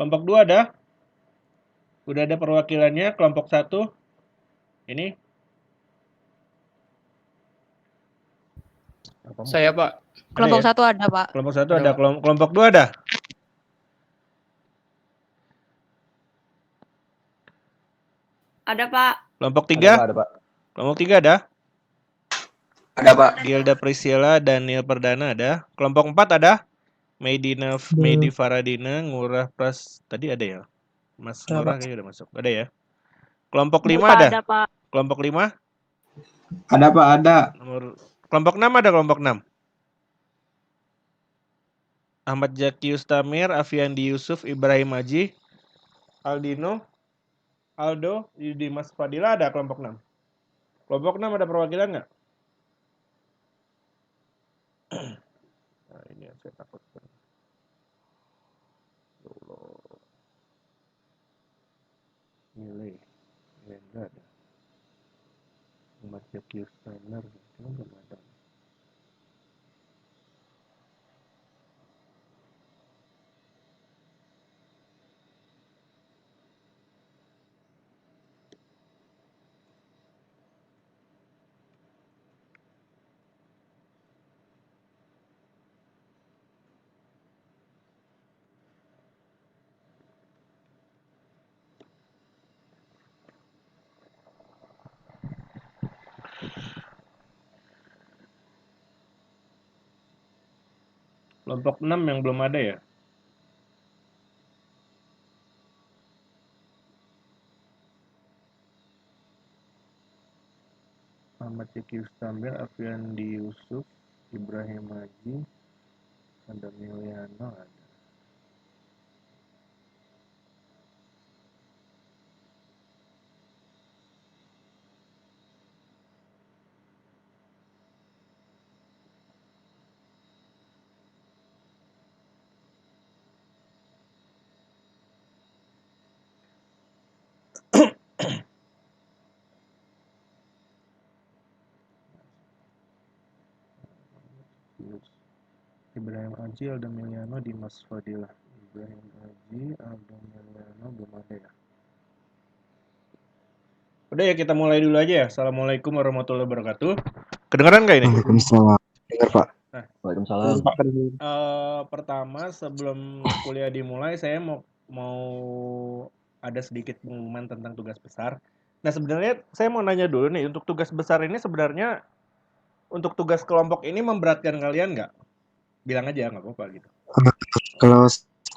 Kelompok 2 ada? Udah ada perwakilannya. Kelompok 1 ini Saya, Pak. Kelompok ya? 1 ada, Pak. Kelompok 1 Ada, ada. Pak. Kelompok 2 ada? Ada, Pak. Kelompok 3? Ada, Pak. Kelompok 3 ada? Ada, Pak. Gilda Priscilla, Daniel Perdana ada. Kelompok 4 ada? Medi Faradina, Ngurah Pras, tadi ada ya? Mas Ada, Ngurah Pak. kayaknya udah masuk. Ada ya? Kelompok 5 Pak, ada? ada, Pak. Kelompok 5? Ada, Pak. Ada. Kelompok 6 ada kelompok 6? Ahmad Zaki Ustamir, Afiandi Yusuf, Ibrahim Haji, Aldino, Aldo, Dimas Fadila ada kelompok 6? Kelompok 6 ada perwakilan nggak? Nah, ini yang saya takutkan. Nilai enggak ada. Ahmad Zaki Ustamir, belum ada. Kelompok 6 yang belum ada ya? Ahmad Zaki Ustamir, Afiandi Yusuf, Ibrahim Haji, ada Miliano ada. Ibrahim Haji, Aldo Miliano, Dimas Fadilah. Ibrahim Haji, Aldo Miliano belum ada ya. Udah ya, kita mulai dulu aja ya. Assalamualaikum warahmatullahi wabarakatuh. Kedengeran nggak ini? Waalaikumsalam. Dengar, Pak. Nah. Waalaikumsalam. Pertama sebelum kuliah dimulai, saya mau ada sedikit pengumuman tentang tugas besar. Nah, sebenarnya saya mau nanya dulu nih, untuk tugas besar ini sebenarnya untuk tugas kelompok ini memberatkan kalian nggak? Bilang aja, nggak apa-apa gitu. Kalau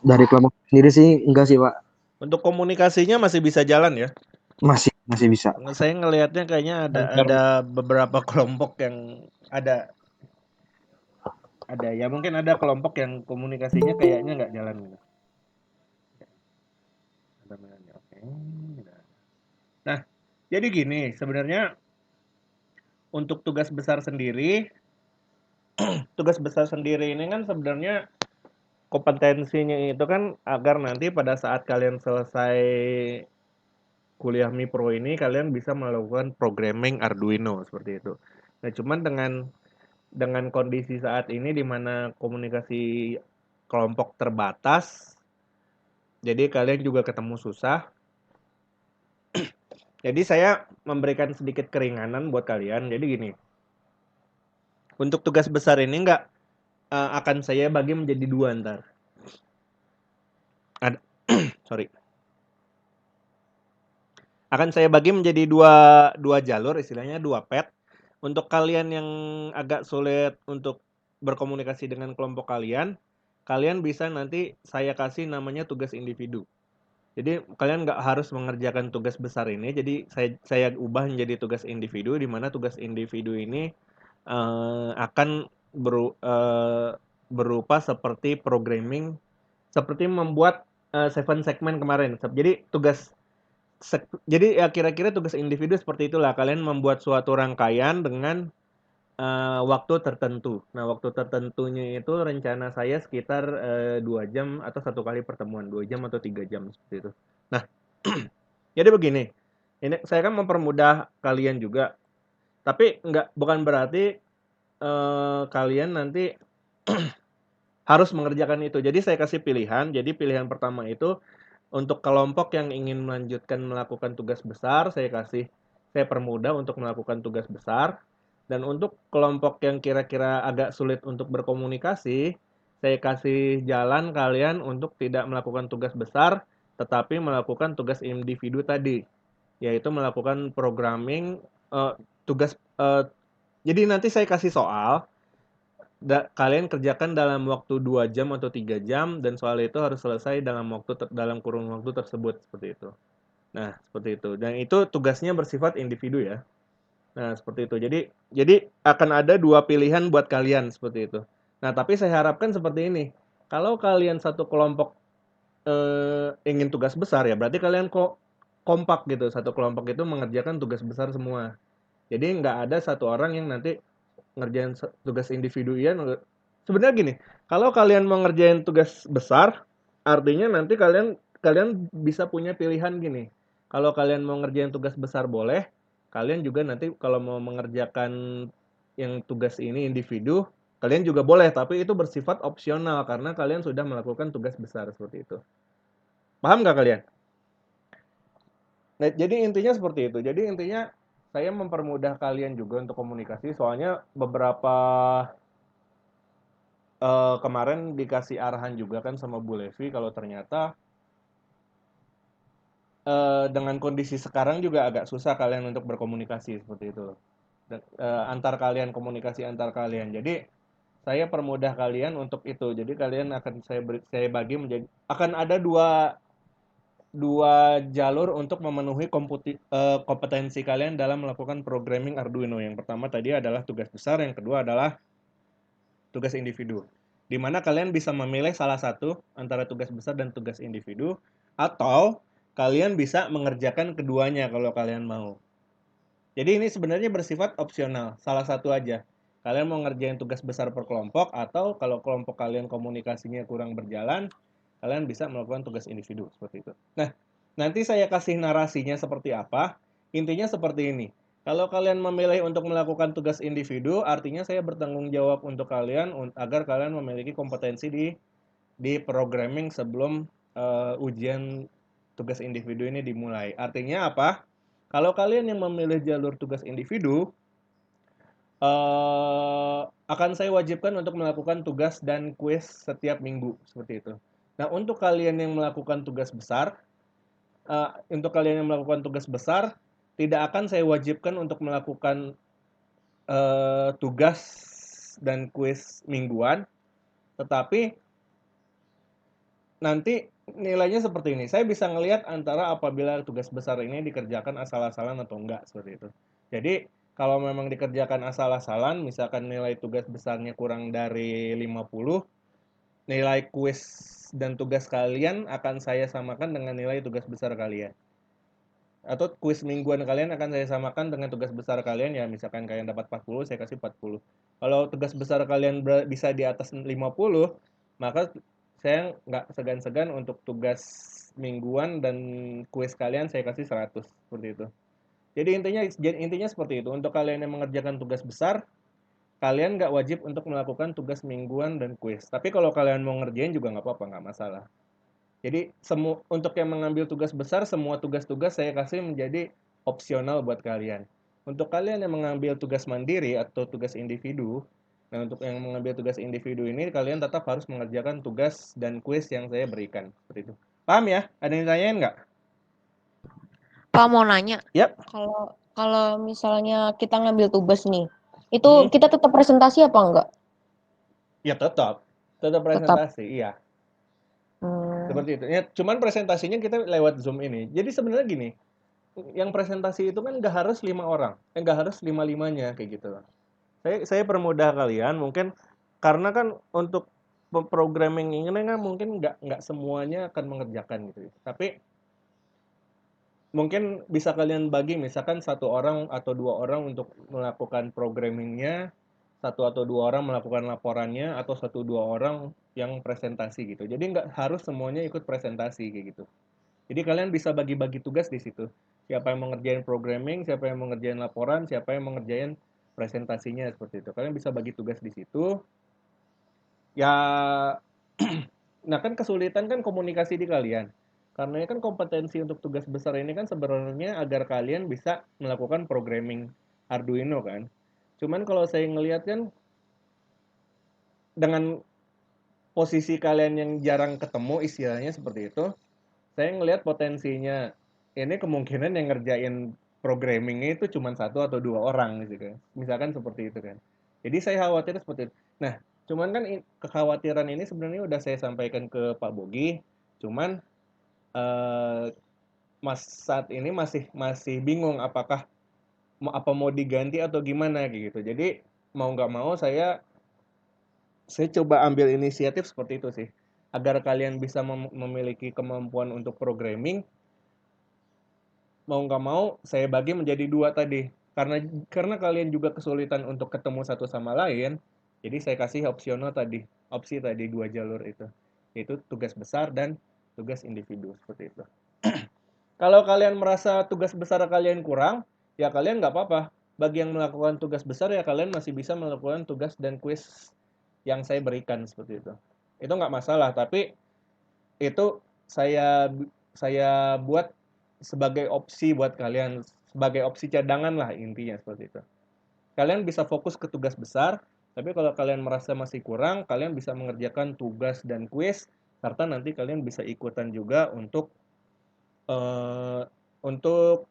dari kelompok sendiri sih enggak sih, Pak. Untuk komunikasinya masih bisa jalan ya? Masih bisa. Saya ngelihatnya kayaknya ada beberapa kelompok yang ada ya, mungkin ada kelompok yang komunikasinya kayaknya nggak jalan gitu. Oke. Nah, jadi gini, sebenarnya untuk tugas besar sendiri ini kan sebenarnya kompetensinya itu kan agar nanti pada saat kalian selesai kuliah MiPro ini kalian bisa melakukan programming Arduino seperti itu. Nah, cuman dengan kondisi saat ini di mana komunikasi kelompok terbatas, jadi kalian juga ketemu susah. Jadi saya memberikan sedikit keringanan buat kalian. Jadi gini, untuk tugas besar ini akan saya bagi menjadi 2 ntar. Sorry. Akan saya bagi menjadi dua jalur, istilahnya 2 pet. Untuk kalian yang agak sulit untuk berkomunikasi dengan kelompok kalian bisa nanti saya kasih namanya tugas individu. Jadi kalian nggak harus mengerjakan tugas besar ini. Jadi saya ubah menjadi tugas individu, di mana tugas individu ini akan berupa seperti programming, seperti membuat 7 segmen kemarin. Jadi kira-kira tugas individu seperti itulah. Kalian membuat suatu rangkaian dengan waktu tertentu. Nah, waktu tertentunya itu rencana saya sekitar 2 jam atau 1 kali pertemuan, 2 jam atau 3 jam seperti itu. Nah, jadi begini, ini saya kan mempermudah kalian juga, tapi bukan berarti kalian nanti harus mengerjakan itu. Jadi saya kasih pilihan. Jadi pilihan pertama itu untuk kelompok yang ingin melanjutkan melakukan tugas besar, saya permudah untuk melakukan tugas besar. Dan untuk kelompok yang kira-kira agak sulit untuk berkomunikasi, saya kasih jalan kalian untuk tidak melakukan tugas besar, tetapi melakukan tugas individu tadi, yaitu melakukan programming tugas. Jadi nanti saya kasih soal, kalian kerjakan dalam waktu 2 jam atau 3 jam, dan soal itu harus selesai dalam kurun waktu tersebut, seperti itu. Nah, seperti itu. Dan itu tugasnya bersifat individu ya. Nah, seperti itu. Jadi akan ada dua pilihan buat kalian seperti itu. Nah, tapi saya harapkan seperti ini. Kalau kalian satu kelompok ingin tugas besar, ya berarti kalian kok kompak gitu. Satu kelompok itu mengerjakan tugas besar semua. Jadi nggak ada satu orang yang nanti ngerjain tugas individu ya. Sebenarnya gini, kalau kalian mau ngerjain tugas besar, artinya nanti kalian kalian bisa punya pilihan gini. Kalau kalian mau ngerjain tugas besar boleh, kalian juga nanti kalau mau mengerjakan yang tugas ini individu, kalian juga boleh, tapi itu bersifat opsional karena kalian sudah melakukan tugas besar seperti itu. Paham nggak kalian? Nah, jadi intinya seperti itu. Jadi intinya saya mempermudah kalian juga untuk komunikasi, soalnya beberapa kemarin dikasih arahan juga kan sama Bu Levi kalau ternyata dengan kondisi sekarang juga agak susah kalian untuk berkomunikasi seperti itu. Komunikasi antar kalian. Jadi saya permudah kalian untuk itu. Jadi kalian akan saya bagi menjadi, akan ada dua jalur untuk memenuhi kompetensi kalian dalam melakukan programming Arduino. Yang pertama tadi adalah tugas besar, yang kedua adalah tugas individu. Di mana kalian bisa memilih salah satu antara tugas besar dan tugas individu, atau kalian bisa mengerjakan keduanya kalau kalian mau. Jadi ini sebenarnya bersifat opsional, salah satu aja. Kalian mau ngerjain tugas besar per kelompok, atau kalau kelompok kalian komunikasinya kurang berjalan, kalian bisa melakukan tugas individu seperti itu. Nah, nanti saya kasih narasinya seperti apa. Intinya seperti ini. Kalau kalian memilih untuk melakukan tugas individu, artinya saya bertanggung jawab untuk kalian agar kalian memiliki kompetensi di programming sebelum ujian tugas individu ini dimulai. Artinya apa? Kalau kalian yang memilih jalur tugas individu, akan saya wajibkan untuk melakukan tugas dan kuis setiap minggu seperti itu. Nah, untuk kalian yang melakukan tugas besar, tidak akan saya wajibkan untuk melakukan tugas dan kuis mingguan, tetapi nanti nilainya seperti ini. Saya bisa ngelihat antara apabila tugas besar ini dikerjakan asal-asalan atau enggak seperti itu. Jadi kalau memang dikerjakan asal-asalan, misalkan nilai tugas besarnya kurang dari 50, nilai kuis dan tugas kalian akan saya samakan dengan nilai tugas besar kalian. Atau kuis mingguan kalian akan saya samakan dengan tugas besar kalian, ya misalkan kalian dapat 40, saya kasih 40. Kalau tugas besar kalian bisa di atas 50, maka saya nggak segan-segan untuk tugas mingguan dan kuis kalian saya kasih 100, seperti itu. Jadi intinya seperti itu. Untuk kalian yang mengerjakan tugas besar, kalian nggak wajib untuk melakukan tugas mingguan dan kuis. Tapi kalau kalian mau ngerjain juga nggak apa-apa, nggak masalah. Jadi untuk yang mengambil tugas besar, semua tugas-tugas saya kasih menjadi opsional buat kalian. Untuk kalian yang mengambil tugas mandiri atau tugas individu, nah untuk yang mengambil tugas individu ini kalian tetap harus mengerjakan tugas dan kuis yang saya berikan. Seperti itu. Paham ya? Ada yang tanyain nggak? Pak mau nanya. Yap. Kalau misalnya kita ngambil tugas nih, itu kita tetap presentasi apa enggak? Ya tetap presentasi, iya. Seperti itu. Ya, cuman presentasinya kita lewat Zoom ini. Jadi sebenarnya gini, yang presentasi itu kan nggak harus 5 orang, nggak harus 5-5-nya kayak gitu. Saya permudah kalian, mungkin karena kan untuk programming ini kan mungkin nggak semuanya akan mengerjakan gitu. Tapi mungkin bisa kalian bagi, misalkan 1 orang atau 2 orang untuk melakukan programmingnya, 1 atau 2 orang melakukan laporannya, atau 1-2 orang yang presentasi gitu. Jadi nggak harus semuanya ikut presentasi kayak gitu. Jadi kalian bisa bagi-bagi tugas di situ. Siapa yang mengerjain programming, siapa yang mengerjain laporan, siapa yang mengerjain presentasinya, seperti itu. Kalian bisa bagi tugas di situ. Ya, nah kan kesulitan kan komunikasi di kalian. Karena ini kan kompetensi untuk tugas besar ini kan sebenarnya agar kalian bisa melakukan programming Arduino kan. Cuman kalau saya ngelihat kan dengan posisi kalian yang jarang ketemu istilahnya seperti itu, saya ngelihat potensinya ini kemungkinan yang ngerjain programmingnya itu cuma satu atau dua orang gitu kan. Misalkan seperti itu kan. Jadi saya khawatir seperti itu. Nah, cuman kan kekhawatiran ini sebenarnya udah saya sampaikan ke Pak Bogi, cuman eh, Mas saat ini masih masih bingung apakah apa mau diganti atau gimana gitu. Jadi mau nggak mau saya coba ambil inisiatif seperti itu sih. Agar kalian bisa memiliki kemampuan untuk programming, mau nggak mau saya bagi menjadi dua tadi. Karena kalian juga kesulitan untuk ketemu satu sama lain, jadi saya kasih opsional tadi, opsi tadi dua jalur itu. Yaitu tugas besar dan tugas individu seperti itu. Kalau kalian merasa tugas besar kalian kurang, ya kalian nggak apa-apa. Bagi yang melakukan tugas besar ya kalian masih bisa melakukan tugas dan kuis yang saya berikan seperti itu. Itu nggak masalah, tapi itu saya buat sebagai opsi buat kalian, sebagai opsi cadangan lah intinya seperti itu. Kalian bisa fokus ke tugas besar, tapi kalau kalian merasa masih kurang, kalian bisa mengerjakan tugas dan kuis, serta nanti kalian bisa ikutan juga eh, untuk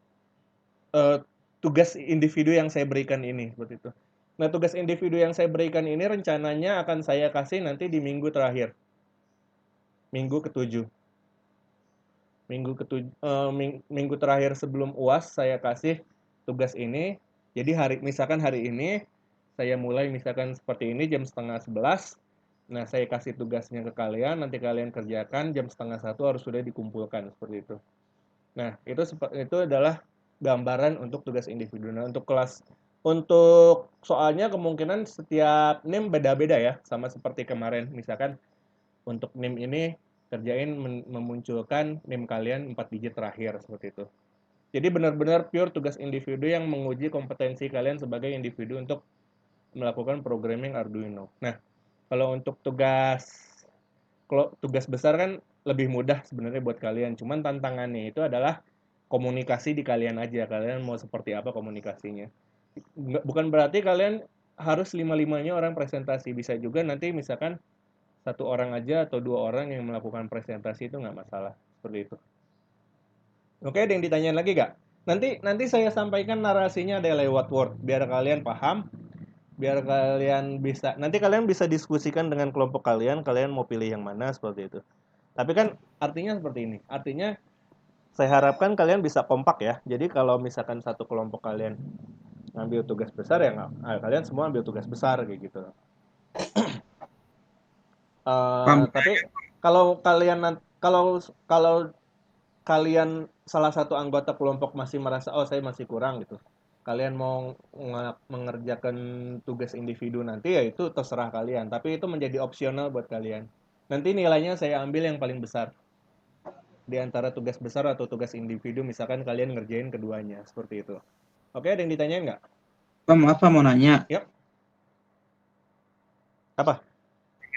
eh, tugas individu yang saya berikan ini seperti itu. Nah, tugas individu yang saya berikan ini rencananya akan saya kasih nanti di minggu terakhir, minggu ketujuh. Minggu terakhir sebelum UAS saya kasih tugas ini. Jadi misalkan hari ini saya mulai misalkan seperti ini jam setengah 11. Nah, saya kasih tugasnya ke kalian, nanti kalian kerjakan jam setengah 1 harus sudah dikumpulkan seperti itu. Nah, itu adalah gambaran untuk tugas individu. Nah, untuk soalnya kemungkinan setiap NIM beda-beda ya, sama seperti kemarin. Misalkan untuk NIM ini kerjain memunculkan NIM kalian 4 digit terakhir seperti itu. Jadi benar-benar pure tugas individu yang menguji kompetensi kalian sebagai individu untuk melakukan programming Arduino. Nah, kalau untuk tugas besar kan lebih mudah sebenarnya buat kalian. Cuman tantangannya itu adalah komunikasi di kalian aja. Kalian mau seperti apa komunikasinya. Bukan berarti kalian harus lima-limanya orang presentasi. Bisa juga nanti misalkan satu orang aja atau dua orang yang melakukan presentasi itu nggak masalah seperti itu. Oke, ada yang ditanyain lagi nggak? Nanti saya sampaikan narasinya ada lewat Word biar kalian paham, biar kalian bisa nanti kalian bisa diskusikan dengan kelompok kalian mau pilih yang mana seperti itu. Tapi kan artinya seperti ini. Artinya saya harapkan kalian bisa kompak ya. Jadi kalau misalkan satu kelompok kalian ngambil tugas besar ya kalian semua ambil tugas besar kayak gitu. Paham? Tapi kalau kalau kalian salah satu anggota kelompok masih merasa oh saya masih kurang gitu. Kalian mau mengerjakan tugas individu nanti ya itu terserah kalian, tapi itu menjadi opsional buat kalian. Nanti nilainya saya ambil yang paling besar di antara tugas besar atau tugas individu misalkan kalian ngerjain keduanya seperti itu. Oke, ada yang ditanyain nggak? Pak, maaf Pak, mau nanya. Yap. Apa?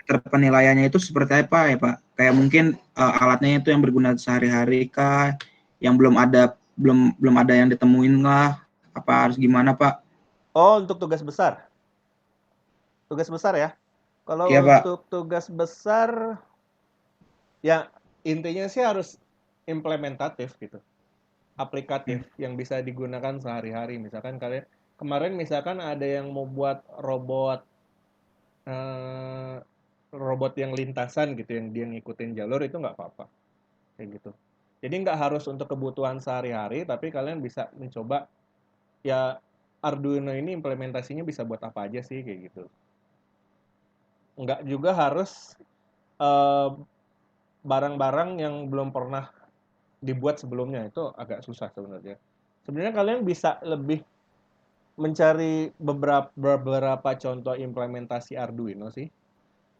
Penilaiannya itu seperti apa ya Pak? Kayak mungkin alatnya itu yang berguna sehari-hari kah? Yang belum ada yang ditemuin lah? Apa harus gimana Pak? Oh, untuk tugas besar. Tugas besar ya. Iya Kalau Pak. untuk tugas besar ya intinya sih harus implementatif gitu. Aplikatif yang bisa digunakan sehari-hari. Misalkan kalian kemarin misalkan ada yang mau buat eh, robot yang lintasan gitu yang dia ngikutin jalur itu nggak apa-apa kayak gitu. Jadi nggak harus untuk kebutuhan sehari-hari, tapi kalian bisa mencoba ya Arduino ini implementasinya bisa buat apa aja sih kayak gitu. Nggak juga harus eh, barang-barang yang belum pernah dibuat sebelumnya itu agak susah sebenarnya. Sebenarnya kalian bisa lebih mencari beberapa contoh implementasi Arduino sih.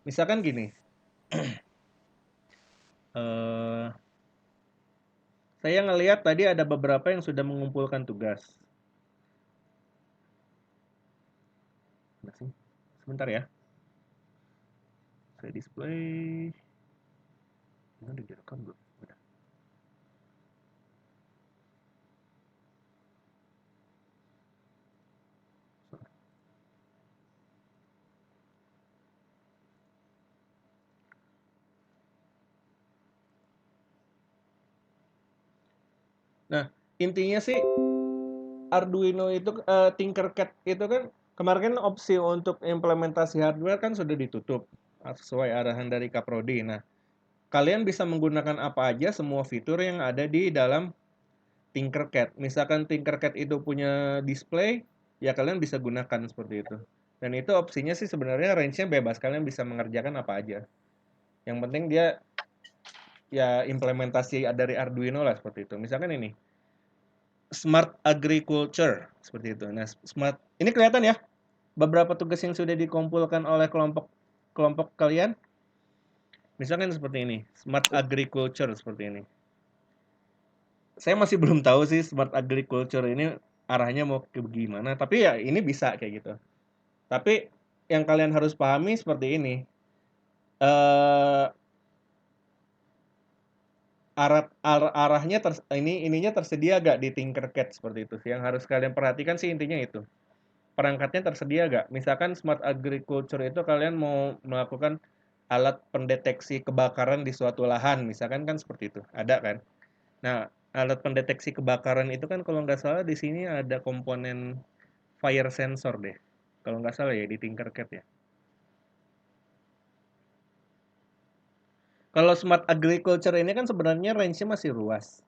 Misalkan gini, eh, saya ngelihat tadi ada beberapa yang sudah mengumpulkan tugas. Sebentar ya. Saya display. Ini udah direkam belum? Udah. Nah, intinya sih Arduino itu Tinkercad itu kan kemarin kan opsi untuk implementasi hardware kan sudah ditutup sesuai arahan dari Kaprodi. Nah, kalian bisa menggunakan apa aja semua fitur yang ada di dalam Tinkercad. Misalkan Tinkercad itu punya display, ya kalian bisa gunakan seperti itu. Dan itu opsinya sih sebenarnya range-nya bebas, kalian bisa mengerjakan apa aja. Yang penting dia ya implementasi dari Arduino lah seperti itu. Misalkan ini Smart Agriculture seperti itu. Nah, ini kelihatan ya beberapa tugas yang sudah dikumpulkan oleh kelompok kalian. Misalkan seperti ini, Smart Agriculture seperti ini. Saya masih belum tahu sih Smart Agriculture ini arahnya mau ke gimana, tapi ya ini bisa kayak gitu. Tapi yang kalian harus pahami seperti ini. Arahnya ininya tersedia gak di Tinkercad seperti itu sih. Yang harus kalian perhatikan sih intinya itu. Perangkatnya tersedia gak? Misalkan Smart Agriculture itu kalian mau melakukan alat pendeteksi kebakaran di suatu lahan, misalkan kan seperti itu. Ada kan? Nah, alat pendeteksi kebakaran itu kan kalau nggak salah di sini ada komponen fire sensor deh. Kalau nggak salah ya di Tinkercad ya. Kalau Smart Agriculture ini kan sebenarnya range-nya masih luas.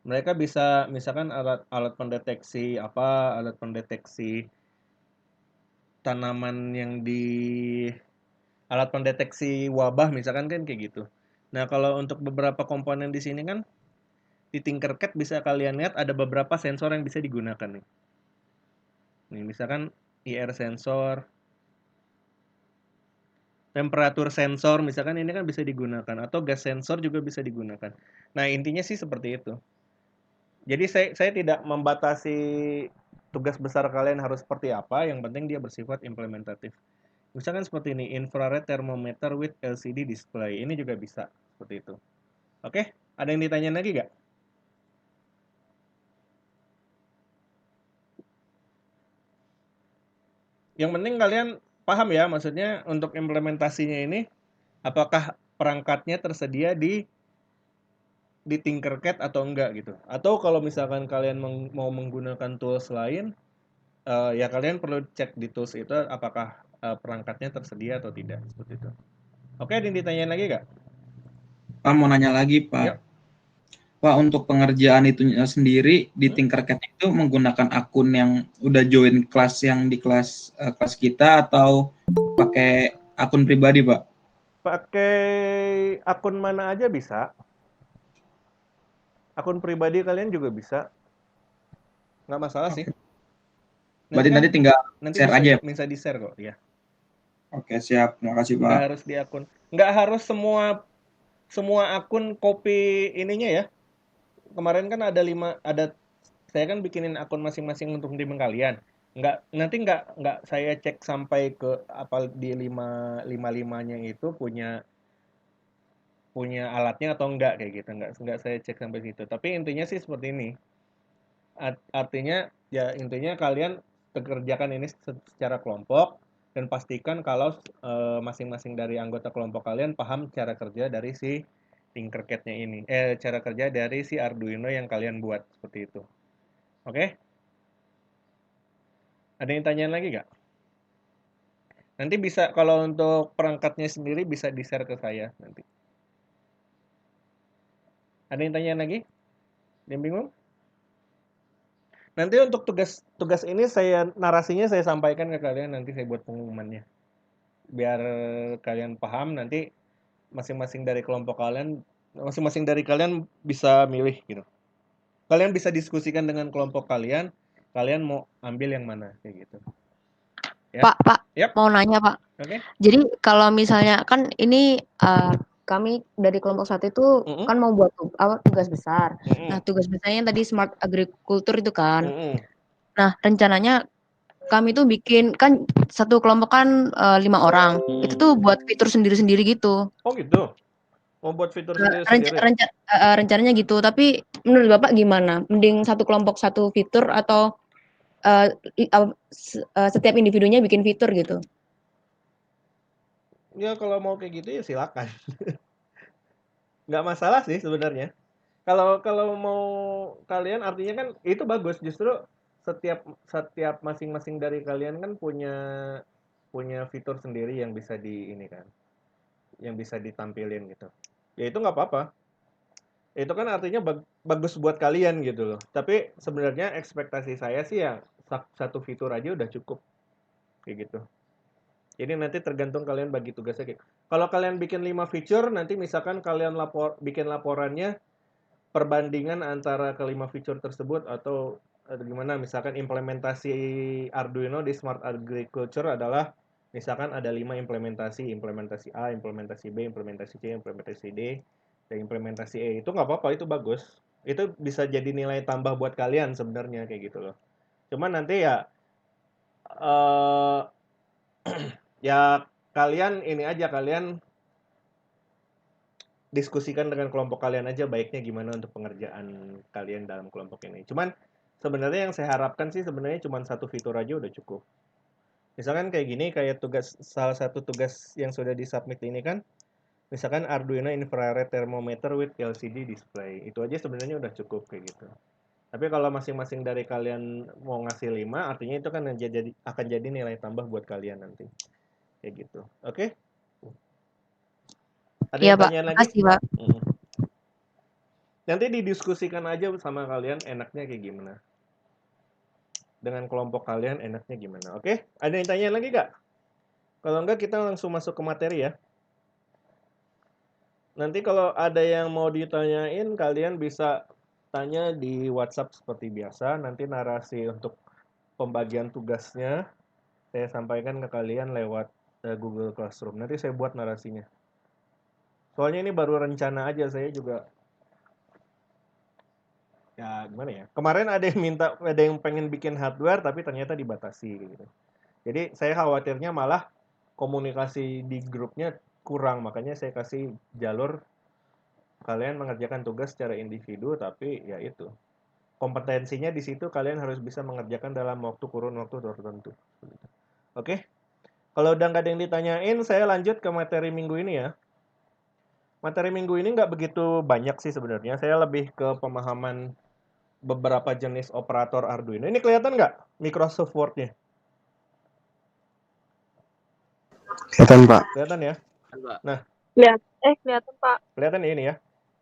Mereka bisa misalkan alat pendeteksi alat pendeteksi tanaman yang alat pendeteksi wabah misalkan kan kayak gitu. Nah, kalau untuk beberapa komponen di sini kan di Tinkercad bisa kalian lihat ada beberapa sensor yang bisa digunakan nih. Nih, misalkan IR sensor, temperatur sensor misalkan ini kan bisa digunakan atau gas sensor juga bisa digunakan. Nah, intinya sih seperti itu. Jadi saya tidak membatasi tugas besar kalian harus seperti apa, yang penting dia bersifat implementatif. Misalkan seperti ini, infrared thermometer with LCD display. Ini juga bisa seperti itu. Oke, ada yang ditanyain lagi nggak? Yang penting kalian paham ya, maksudnya untuk implementasinya ini, apakah perangkatnya tersedia di Tinkercad atau enggak gitu. Atau kalau misalkan kalian mau menggunakan tools lain, ya kalian perlu cek di tools itu apakah perangkatnya tersedia atau tidak seperti itu. Oke, ada yang ditanyain lagi nggak? Pak mau nanya lagi Pak. Yuk. Pak, untuk pengerjaan itu sendiri di Tinkercad itu menggunakan akun yang udah join kelas yang di kelas kita atau pakai akun pribadi, Pak? Pakai akun mana aja bisa. Akun pribadi kalian juga bisa. Nggak masalah sih. Berarti nanti tinggal share bisa, aja ya? Bisa di-share kok, ya. Oke, siap. Terima kasih, Nggak Pak. harus di akun. Nggak harus semua akun copy ininya ya. Kemarin kan saya kan bikinin akun masing-masing untuk tim kalian. Nanti nggak saya cek sampai ke apa di 555-nya itu punya alatnya atau enggak kayak gitu. Nggak saya cek sampai situ. Tapi intinya sih seperti ini. Artinya ya intinya kalian kerjakan ini secara kelompok dan pastikan kalau masing-masing dari anggota kelompok kalian paham cara kerja dari si Tinkercad-nya ini. Cara kerja dari si Arduino yang kalian buat seperti itu. Oke? Ada yang tanyain lagi nggak? Nanti bisa kalau untuk perangkatnya sendiri bisa di-share ke saya nanti. Ada yang tanyain lagi? Yang bingung? Nanti untuk tugas ini narasinya saya sampaikan ke kalian, nanti saya buat pengumumannya. Biar kalian paham, nanti masing-masing dari kalian bisa milih gitu. Kalian bisa diskusikan dengan kelompok kalian mau ambil yang mana kayak gitu. Ya. Pak, Yep. mau nanya Pak. Oke. Jadi kalau misalnya kan ini kami dari kelompok 1 itu kan mau buat tugas besar. Nah, tugas besarnya tadi Smart Agriculture itu kan. Nah, rencananya kami tuh bikin kan satu kelompok kan 5 orang. Itu tuh buat fitur sendiri-sendiri gitu. Oh gitu. Mau buat fitur sendiri-sendiri. Rencananya gitu. Tapi menurut Bapak gimana? Mending satu kelompok satu fitur atau setiap individunya bikin fitur gitu? Ya kalau mau kayak gitu ya silakan. Nggak masalah sih sebenarnya. Kalau mau kalian artinya kan itu bagus, justru setiap masing-masing dari kalian kan punya fitur sendiri yang bisa ini kan, yang bisa ditampilin gitu. Ya itu nggak apa-apa. Itu kan artinya bagus buat kalian gitu loh. Tapi sebenarnya ekspektasi saya sih ya satu fitur aja udah cukup kayak gitu. Jadi nanti tergantung kalian bagi tugasnya kayak. Kalau kalian bikin 5 feature, nanti misalkan kalian bikin laporannya perbandingan antara kelima feature tersebut atau gimana, misalkan implementasi Arduino di Smart Agriculture adalah misalkan ada 5 implementasi A, implementasi B, implementasi C, implementasi D, dan implementasi E. Itu nggak apa-apa, itu bagus. Itu bisa jadi nilai tambah buat kalian sebenarnya kayak gitu loh. Cuman nanti ya ya kalian ini aja, kalian diskusikan dengan kelompok kalian aja baiknya gimana untuk pengerjaan kalian dalam kelompok ini. Cuman sebenarnya yang saya harapkan sih sebenarnya cuma satu fitur aja udah cukup. Misalkan kayak gini, kayak salah satu tugas yang sudah disubmit ini kan, misalkan Arduino infrared thermometer with LCD display. Itu aja sebenarnya udah cukup kayak gitu. Tapi kalau masing-masing dari kalian mau ngasih 5, artinya itu kan akan jadi nilai tambah buat kalian nanti. Kayak gitu. Oke? Ada Iya, yang Pak. tanyain lagi? Makasih, Pak. Nanti didiskusikan aja sama kalian enaknya kayak gimana. Dengan kelompok kalian enaknya gimana. Oke? Ada yang tanya lagi gak? Kalau enggak kita langsung masuk ke materi ya. Nanti kalau ada yang mau ditanyain, kalian bisa tanya di WhatsApp seperti biasa. Nanti narasi untuk pembagian tugasnya saya sampaikan ke kalian lewat Google Classroom. Nanti saya buat narasinya. Soalnya ini baru rencana aja, saya juga ya gimana ya. Kemarin ada yang pengen bikin hardware tapi ternyata dibatasi gitu. Jadi saya khawatirnya malah komunikasi di grupnya kurang, makanya saya kasih jalur kalian mengerjakan tugas secara individu, tapi ya itu kompetensinya di situ kalian harus bisa mengerjakan dalam kurun waktu tertentu. Oke, kalau udah nggak ada yang ditanyain, saya lanjut ke materi minggu ini ya. Materi minggu ini nggak begitu banyak sih sebenarnya, saya lebih ke pemahaman beberapa jenis operator Arduino. Ini kelihatan nggak Microsoft Word-nya? Kelihatan, Pak. Kelihatan ya? Nah, kelihatan, Pak. Kelihatan ya ini ya?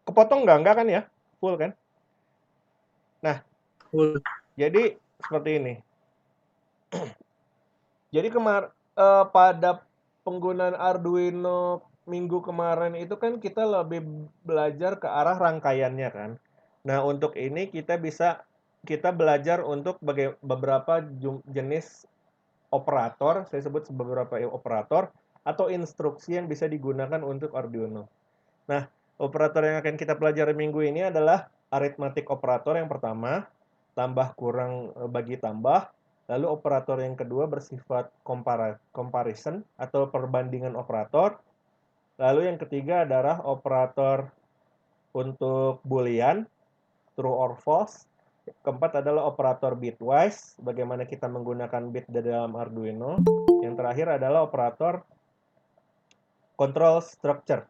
Kepotong nggak kan ya? Full kan? Nah, Full. Jadi seperti ini. Jadi pada penggunaan Arduino minggu kemarin itu kan kita lebih belajar ke arah rangkaiannya kan. Nah, untuk ini kita belajar untuk beberapa jenis operator, saya sebut beberapa operator atau instruksi yang bisa digunakan untuk Arduino. Nah, operator yang akan kita pelajari minggu ini adalah arithmetic operator yang pertama, tambah kurang bagi tambah. Lalu operator yang kedua bersifat comparison atau perbandingan operator. Lalu yang ketiga adalah operator untuk boolean, true or false. Keempat adalah operator bitwise, bagaimana kita menggunakan bit di dalam Arduino. Yang terakhir adalah operator control structure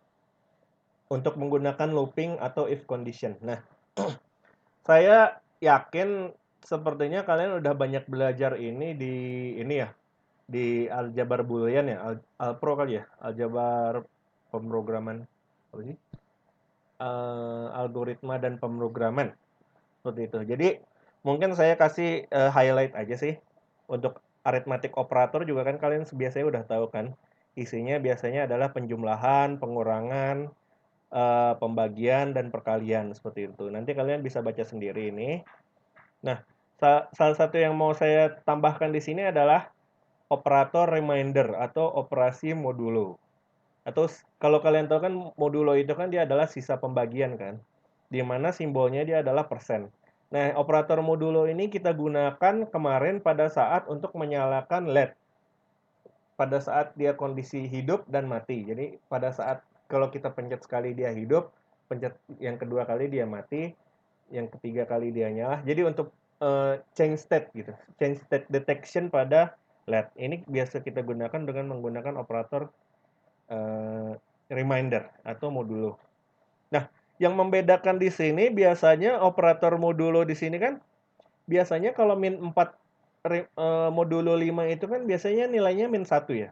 untuk menggunakan looping atau if condition. Nah, saya yakin sepertinya kalian udah banyak belajar ini di aljabar boolean ya, alpro kali ya, aljabar pemrograman apa sih? Algoritma dan pemrograman seperti itu. Jadi mungkin saya kasih highlight aja sih untuk arithmetic operator juga kan kalian biasanya udah tahu kan, isinya biasanya adalah penjumlahan, pengurangan, pembagian dan perkalian seperti itu. Nanti kalian bisa baca sendiri ini. Nah, salah satu yang mau saya tambahkan di sini adalah operator reminder atau operasi modulo. Atau kalau kalian tahu kan modulo itu kan dia adalah sisa pembagian kan, di mana simbolnya dia adalah persen. Nah, operator modulo ini kita gunakan kemarin pada saat untuk menyalakan LED. Pada saat dia kondisi hidup dan mati. Jadi pada saat kalau kita pencet sekali dia hidup, pencet yang kedua kali dia mati, yang ketiga kali dia nyala. Jadi untuk change state gitu, change state detection pada LED. Ini biasa kita gunakan dengan menggunakan operator reminder atau modulo. Nah, yang membedakan di sini biasanya operator modulo di sini kan biasanya kalau min 4 modulo 5 itu kan biasanya nilainya min 1 ya.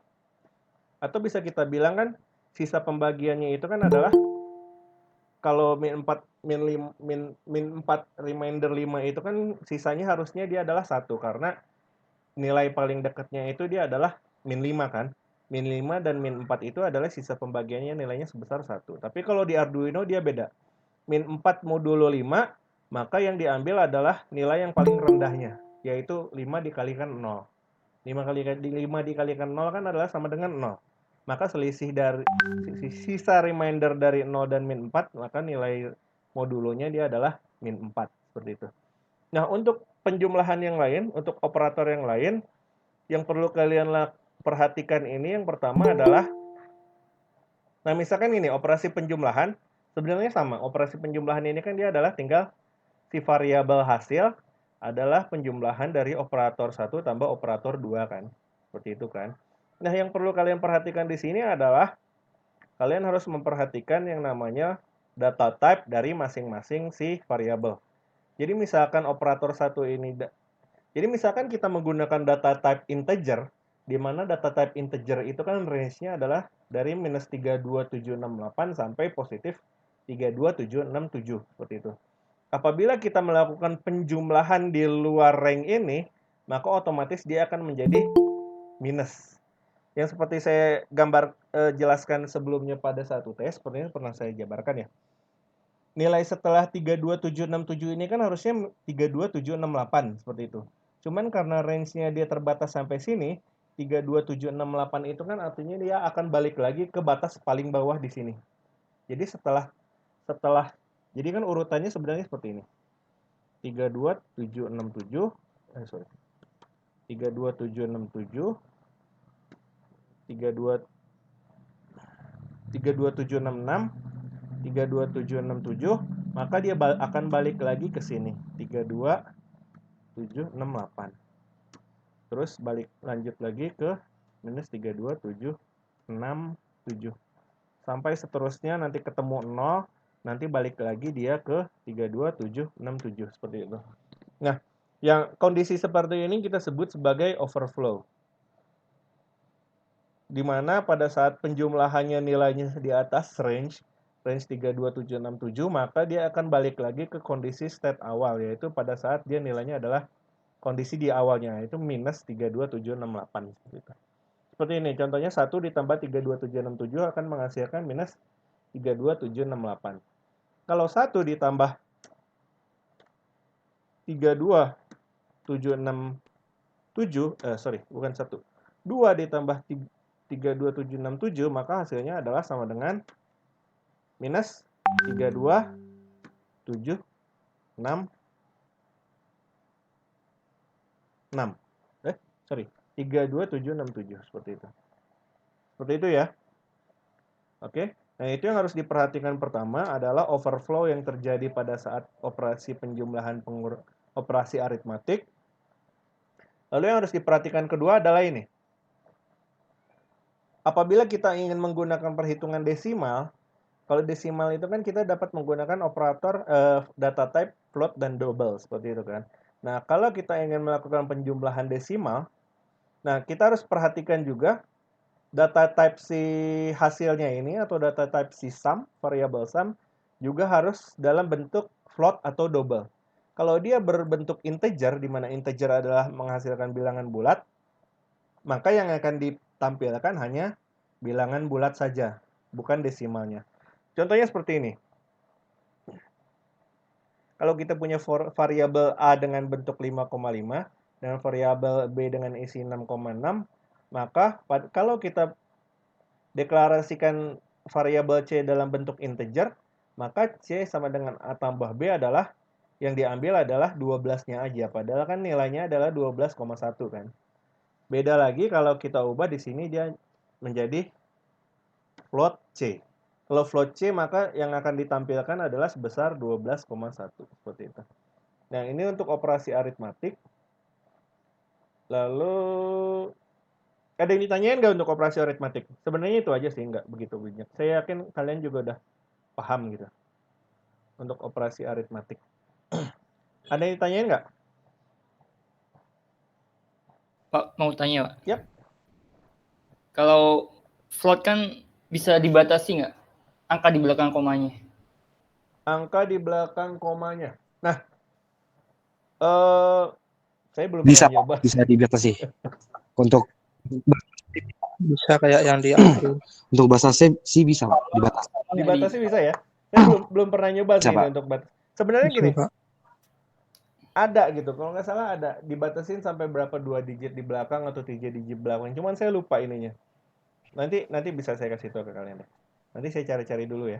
Atau bisa kita bilang kan sisa pembagiannya itu kan adalah kalau min 4 min 4 reminder 5 itu kan sisanya harusnya dia adalah 1 karena nilai paling dekatnya itu dia adalah min 5 kan. Min 5 dan min 4 itu adalah sisa pembagiannya nilainya sebesar 1. Tapi kalau di Arduino dia beda. Min 4 modulo 5, maka yang diambil adalah nilai yang paling rendahnya, yaitu 5 dikalikan 0. 5 dikalikan 0 kan adalah sama dengan 0. Maka selisih dari sisa reminder dari 0 dan min 4, maka nilai modulonya dia adalah min 4. Seperti itu. Nah, untuk penjumlahan yang lain, untuk operator yang lain, yang perlu kalian perhatikan ini yang pertama adalah, nah misalkan ini operasi penjumlahan, sebenarnya sama. Operasi penjumlahan ini kan dia adalah tinggal si variabel hasil adalah penjumlahan dari operator 1 tambah operator 2 kan. Seperti itu kan. Nah, yang perlu kalian perhatikan di sini adalah kalian harus memperhatikan yang namanya data type dari masing-masing si variabel. Jadi misalkan operator 1 ini jadi misalkan kita menggunakan data type integer, di mana data type integer itu kan range-nya adalah dari minus 32768 sampai positif 32767 seperti itu. Apabila kita melakukan penjumlahan di luar range ini, maka otomatis dia akan menjadi minus. Yang seperti saya jelaskan sebelumnya pada satu tes, sepertinya pernah saya jabarkan ya. Nilai setelah 32767 ini kan harusnya 32768 seperti itu. Cuman karena range-nya dia terbatas sampai sini, 32768 itu kan artinya dia akan balik lagi ke batas paling bawah di sini. Jadi setelah jadi kan urutannya sebenarnya seperti ini. 32767 32767 32766 32767, maka dia akan balik lagi ke sini 32768. Terus lanjut lagi ke minus 32767. Sampai seterusnya nanti ketemu 0, nanti balik lagi dia ke 32767 seperti itu. Nah, yang kondisi seperti ini kita sebut sebagai overflow. Di mana pada saat penjumlahannya nilainya di atas range 32767, maka dia akan balik lagi ke kondisi state awal, yaitu pada saat dia nilainya adalah kondisi di awalnya, yaitu minus 32768. Seperti ini, contohnya 1 ditambah 32767 akan menghasilkan minus 32768. Kalau 1 ditambah 32767, bukan 1. 2 ditambah 32767, maka hasilnya adalah sama dengan minus 32766. 32767 seperti itu. Seperti itu ya. Oke. Nah, itu yang harus diperhatikan pertama adalah overflow yang terjadi pada saat operasi penjumlahan operasi aritmatik. Lalu yang harus diperhatikan kedua adalah ini. Apabila kita ingin menggunakan perhitungan desimal, kalau desimal itu kan kita dapat menggunakan operator data type float dan double seperti itu kan. Nah, kalau kita ingin melakukan penjumlahan desimal, nah kita harus perhatikan juga data type si hasilnya ini atau data type si sum, variable sum, juga harus dalam bentuk float atau double. Kalau dia berbentuk integer, di mana integer adalah menghasilkan bilangan bulat, maka yang akan ditampilkan hanya bilangan bulat saja, bukan desimalnya. Contohnya seperti ini. Kalau kita punya variabel A dengan bentuk 5,5 dan variabel B dengan isi 6,6, maka kalau kita deklarasikan variabel C dalam bentuk integer, maka C sama dengan A tambah B adalah yang diambil adalah 12-nya aja, padahal kan nilainya adalah 12,1 kan. Beda lagi kalau kita ubah di sini dia menjadi float C. Kalau float C maka yang akan ditampilkan adalah sebesar 12,1 seperti itu. Nah, ini untuk operasi aritmatik. Lalu ada yang ditanyain nggak untuk operasi aritmatik? Sebenarnya itu aja sih, nggak begitu banyak. Saya yakin kalian juga udah paham gitu untuk operasi aritmatik. Ada yang ditanyain nggak? Pak, mau tanya, Pak. Yap. Kalau float kan bisa dibatasi nggak angka di belakang komanya? Angka di belakang komanya. Nah, saya belum Bisa pernah nyoba. bisa dibatasi. Untuk Bisa kayak yang di Ardu. untuk bahasa C sih bisa Pak, dibatasi. Dibatasi bisa ya? Saya belum pernah nyoba sih Bisa, ini Pak. untuk batas. Sebenarnya Bisa, gini, Pak. ada gitu. Kalau nggak salah ada dibatasin sampai berapa 2 digit di belakang atau 3 digit belakang. Cuman saya lupa ininya. Nanti bisa saya kasih tahu ke kalian deh. Nanti saya cari-cari dulu ya.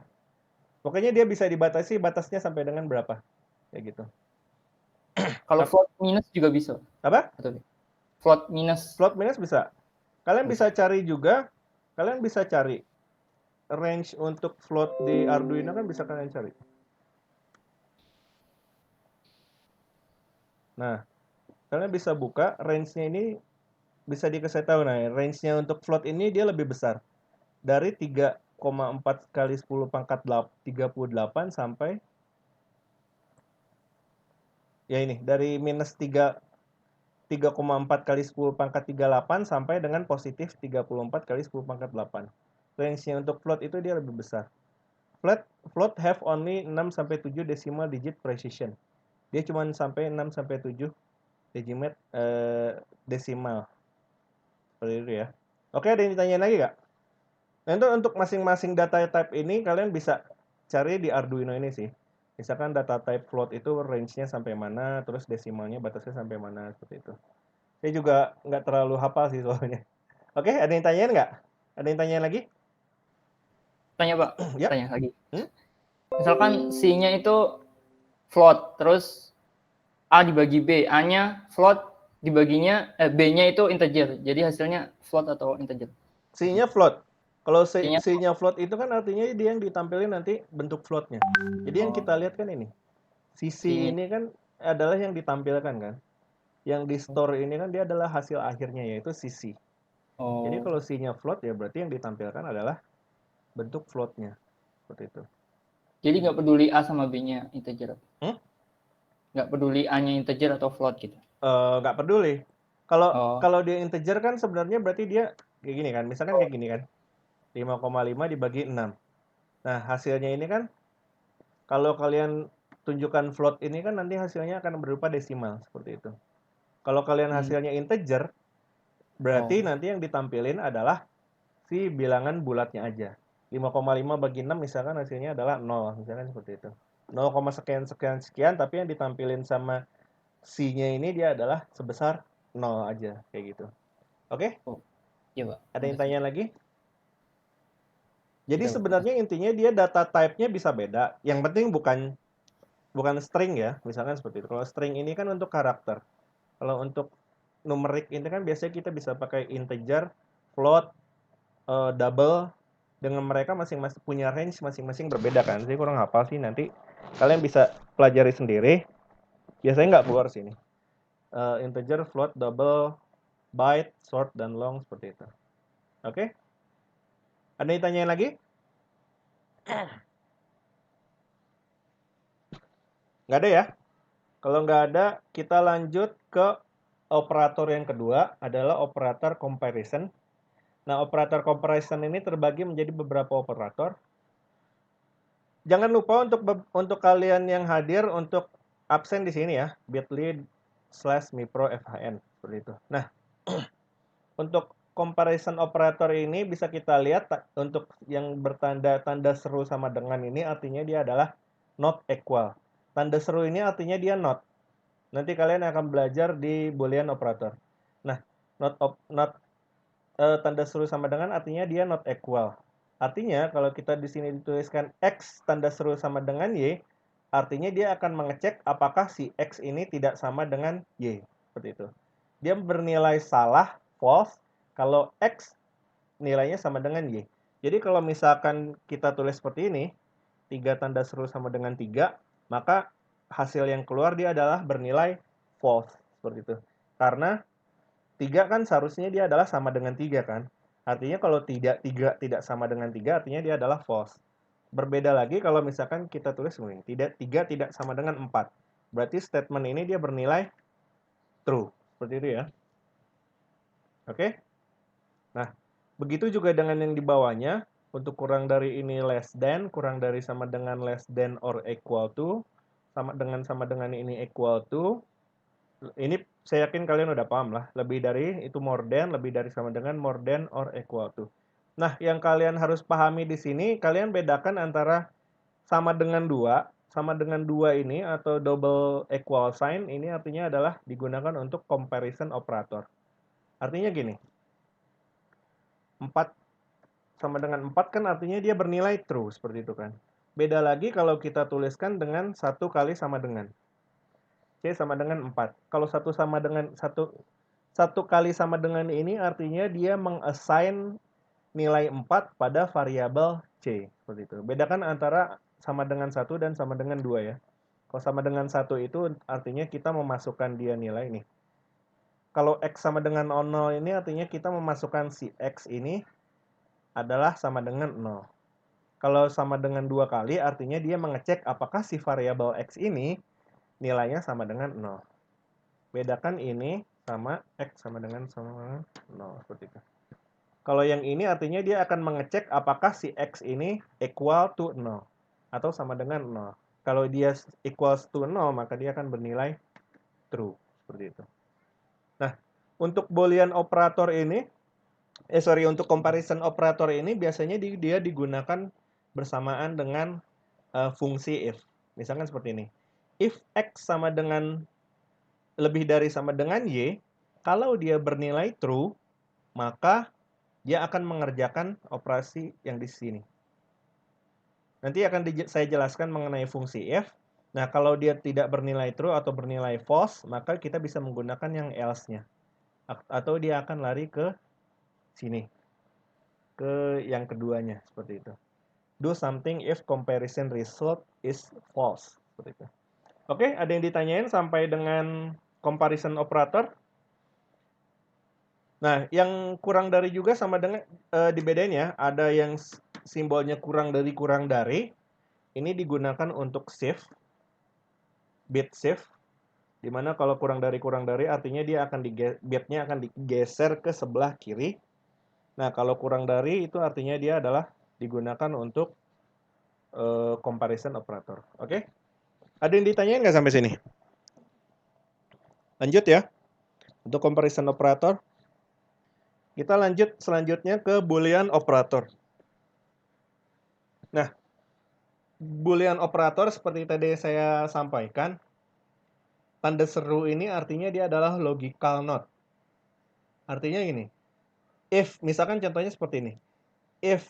Pokoknya dia bisa dibatasi, batasnya sampai dengan berapa? Kayak gitu. Kalau float minus juga bisa. Apa? Atau float minus. Float minus bisa. Kalian bisa cari juga. Kalian bisa cari range untuk float di Arduino kan bisa kalian cari. Nah, kalian bisa buka range-nya ini bisa dikasih tahu. Nah, range-nya untuk float ini dia lebih besar. Dari 3,4 kali 10 pangkat 38 sampai ya ini dari minus 3,4 kali 10 pangkat 38 sampai dengan positif 34 kali 10 pangkat 8. Range-nya untuk float itu dia lebih besar. Float have only 6 sampai 7 decimal digit precision. Dia cuma sampai 6 sampai 7 desimal. Seperti itu ya. Oke, ada yang ditanyain lagi nggak? Nah, untuk masing-masing data type ini kalian bisa cari di Arduino ini sih. Misalkan data type float itu range-nya sampai mana, terus desimalnya batasnya sampai mana, seperti itu. Saya juga nggak terlalu hafal sih soalnya. Oke, ada yang tanyain nggak? Ada yang tanyain lagi? Tanya, Pak. Yap. Tanya lagi. Misalkan C-nya itu float, terus A dibagi B, A-nya float, dibaginya B-nya itu integer. Jadi hasilnya float atau integer? C-nya float. Kalau C-nya float itu kan artinya dia yang ditampilin nanti bentuk floatnya. Jadi yang kita lihat kan ini. C ini kan adalah yang ditampilkan kan. Yang di store ini kan dia adalah hasil akhirnya yaitu CC. Jadi kalau C-nya float ya berarti yang ditampilkan adalah bentuk floatnya. Seperti itu. Jadi nggak peduli A sama B-nya integer? Nggak peduli A-nya integer atau float gitu? Nggak peduli. Kalau dia integer kan sebenarnya berarti dia kayak gini kan. Misalkan kayak gini kan. 5,5 dibagi 6. Nah, hasilnya ini kan kalau kalian tunjukkan float ini kan nanti hasilnya akan berupa desimal seperti itu. Kalau kalian hasilnya integer, berarti nanti yang ditampilin adalah si bilangan bulatnya aja. 5,5 bagi 6 misalkan hasilnya adalah 0, misalkan seperti itu. 0, sekian, tapi yang ditampilin sama C-nya ini dia adalah sebesar 0 aja, kayak gitu. Oke? Iya, Pak. Ada yang tanya lagi? Jadi sebenarnya intinya dia data type-nya bisa beda. Yang penting bukan string ya, misalkan seperti itu. Kalau string ini kan untuk karakter. Kalau untuk numerik ini kan biasanya kita bisa pakai integer, float, double. Dengan mereka masing-masing punya range masing-masing berbeda kan. Saya kurang hafal sih, nanti kalian bisa pelajari sendiri. Biasanya nggak keluar sini. Integer, float, double, byte, short, dan long seperti itu. Oke? Ada yang tanyain lagi? Nggak ada ya? Kalau nggak ada, kita lanjut ke operator yang kedua, adalah operator comparison. Nah, operator comparison ini terbagi menjadi beberapa operator. Jangan lupa untuk kalian yang hadir untuk absen di sini ya, bit.ly/miprofhn, seperti itu. Nah, untuk comparison operator ini bisa kita lihat untuk yang bertanda tanda seru sama dengan ini artinya dia adalah not equal. Tanda seru ini artinya dia not. Nanti kalian akan belajar di Boolean operator. Nah, tanda seru sama dengan artinya dia not equal. Artinya kalau kita di sini dituliskan X tanda seru sama dengan Y, artinya dia akan mengecek apakah si X ini tidak sama dengan Y. Seperti itu. Dia bernilai salah, false, kalau X nilainya sama dengan Y. Jadi kalau misalkan kita tulis seperti ini, 3 tanda seru sama dengan 3, maka hasil yang keluar dia adalah bernilai false. Seperti itu. Karena 3 kan seharusnya dia adalah sama dengan 3 kan. Artinya kalau 3 tidak sama dengan 3, artinya dia adalah false. Berbeda lagi kalau misalkan kita tulis begini, 3 tidak sama dengan 4. Berarti statement ini dia bernilai true. Seperti itu ya. Oke? Nah, begitu juga dengan yang di bawahnya. Untuk kurang dari ini less than, kurang dari sama dengan less than or equal to, sama dengan ini equal to. Ini saya yakin kalian udah paham lah. Lebih dari itu more than, lebih dari sama dengan more than or equal to. Nah, yang kalian harus pahami di sini, kalian bedakan antara sama dengan 2. Sama dengan 2 ini atau double equal sign, ini artinya adalah digunakan untuk comparison operator. Artinya gini, 4 sama dengan 4 kan artinya dia bernilai true, seperti itu kan. Beda lagi kalau kita tuliskan dengan 1 kali sama dengan. C sama dengan 4. Kalau 1 sama dengan 1 kali sama dengan ini artinya dia mengassign nilai 4 pada variabel C. Seperti itu. Bedakan antara sama dengan 1 dan sama dengan 2 ya. Kalau sama dengan 1 itu artinya kita memasukkan dia nilai nih. Kalau X sama dengan 0 ini artinya kita memasukkan si X ini adalah sama dengan 0. Kalau sama dengan 2 kali artinya dia mengecek apakah si variabel X ini nilainya sama dengan 0. Bedakan ini sama X sama dengan 0. Seperti itu. Kalau yang ini artinya dia akan mengecek apakah si X ini equal to 0 atau sama dengan 0. Kalau dia equals to 0 maka dia akan bernilai true. Seperti itu. Nah, untuk Boolean operator ini, untuk comparison operator ini biasanya dia digunakan bersamaan dengan fungsi if. Misalkan seperti ini. If X sama dengan lebih dari sama dengan Y, kalau dia bernilai true, maka dia akan mengerjakan operasi yang di sini. Nanti akan saya jelaskan mengenai fungsi if. Nah, kalau dia tidak bernilai true atau bernilai false, maka kita bisa menggunakan yang else-nya. Atau dia akan lari ke sini. Ke yang keduanya, seperti itu. Do something if comparison result is false. Seperti itu. Oke, ada yang ditanyain sampai dengan comparison operator? Nah, yang kurang dari juga sama dengan dibedain ya. Ada yang simbolnya kurang dari. Ini digunakan untuk shift, bit shift. Dimana kalau kurang dari artinya dia akan bitnya akan digeser ke sebelah kiri. Nah, kalau kurang dari itu artinya dia adalah digunakan untuk comparison operator. Oke? Ada yang ditanyain nggak sampai sini? Lanjut ya. Untuk comparison operator. Kita lanjut selanjutnya ke Boolean operator. Nah, Boolean operator seperti tadi saya sampaikan, tanda seru ini artinya dia adalah logical not. Artinya gini, if, misalkan contohnya seperti ini. If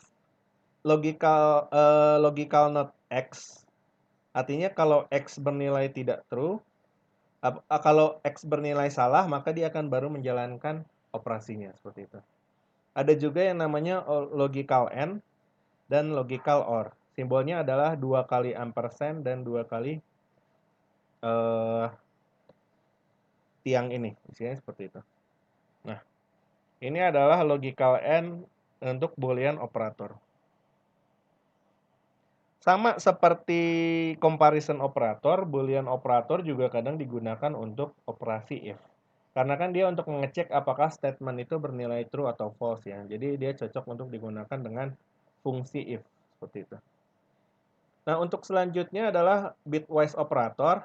logical not X, artinya kalau X bernilai tidak true, kalau X bernilai salah, maka dia akan baru menjalankan operasinya, seperti itu. Ada juga yang namanya logical and dan logical or. Simbolnya adalah 2 kali ampersand dan 2 kali tiang ini. Isinya seperti itu. Nah, ini adalah logical and untuk Boolean operator. Sama seperti comparison operator, Boolean operator juga kadang digunakan untuk operasi if. Karena kan dia untuk mengecek apakah statement itu bernilai true atau false ya. Jadi dia cocok untuk digunakan dengan fungsi if. Seperti itu. Nah, untuk selanjutnya adalah bitwise operator.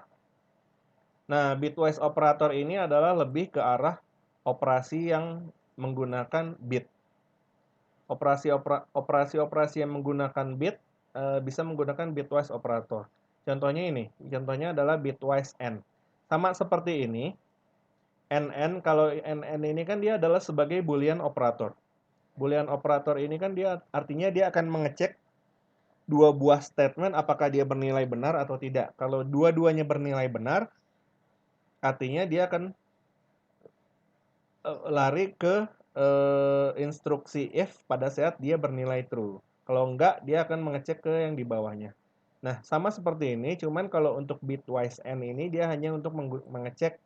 Nah, bitwise operator ini adalah lebih ke arah operasi yang menggunakan bit. Operasi yang menggunakan bit bisa menggunakan bitwise operator. Contohnya ini, contohnya adalah bitwise and. Sama seperti ini, NN, kalau NN ini kan dia adalah sebagai Boolean operator. Boolean operator ini kan dia artinya dia akan mengecek dua buah statement apakah dia bernilai benar atau tidak. Kalau dua-duanya bernilai benar, artinya dia akan lari ke instruksi if pada saat dia bernilai true. Kalau enggak, dia akan mengecek ke yang di bawahnya. Nah, sama seperti ini, cuman kalau untuk bitwise AND ini dia hanya untuk mengecek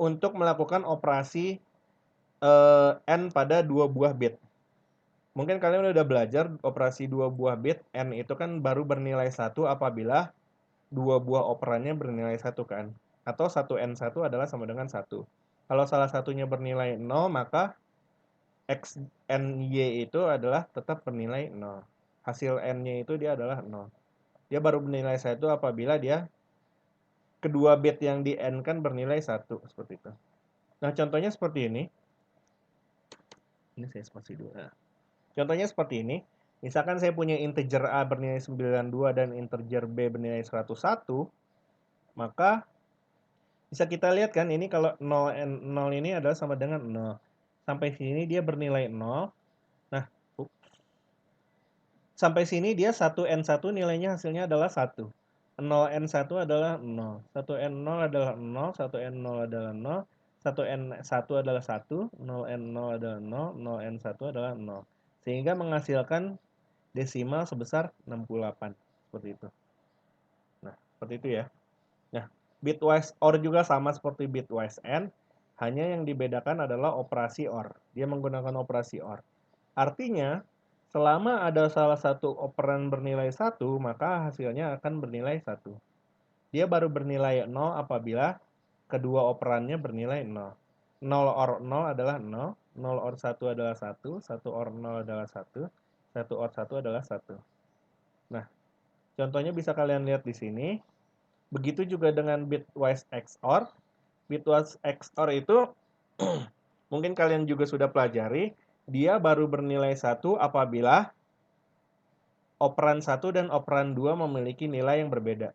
untuk melakukan operasi AND pada dua buah bit. Mungkin kalian udah belajar operasi dua buah bit AND itu kan baru bernilai 1 apabila dua buah operannya bernilai 1 kan. Atau 1 AND 1 adalah sama dengan 1. Kalau salah satunya bernilai 0, maka X and Y itu adalah tetap bernilai 0. Hasil N-nya itu dia adalah 0. Dia baru bernilai 1 apabila dia kedua bit yang di N kan bernilai 1. Seperti itu. Nah, contohnya seperti ini. Ini saya spasi dulu. Nah, contohnya seperti ini. Misalkan saya punya integer A bernilai 92 dan integer B bernilai 101. Maka bisa kita lihat kan ini kalau 0 ini adalah sama dengan 0. Sampai sini dia bernilai 0. Nah, sampai sini dia 1N1 nilainya hasilnya adalah 1. 0N1 adalah 0. 1N0 adalah 0. 1N0 adalah 0. 1N1 adalah 1. 0N0 adalah 0. 0N1 adalah 0. Sehingga menghasilkan desimal sebesar 68. Seperti itu. Nah, seperti itu ya. Nah, bitwise OR juga sama seperti bitwise AND, hanya yang dibedakan adalah operasi OR. Dia menggunakan operasi OR. Artinya, selama ada salah satu operan bernilai 1, maka hasilnya akan bernilai 1. Dia baru bernilai 0 apabila kedua operannya bernilai 0. 0 OR 0 adalah 0, 0 OR 1 adalah 1, 1 OR 0 adalah 1, 1 OR 1 adalah 1. Nah, contohnya bisa kalian lihat di sini. Begitu juga dengan bitwise XOR. Bitwise XOR itu mungkin kalian juga sudah pelajari, dia baru bernilai 1 apabila operan 1 dan operan 2 memiliki nilai yang berbeda.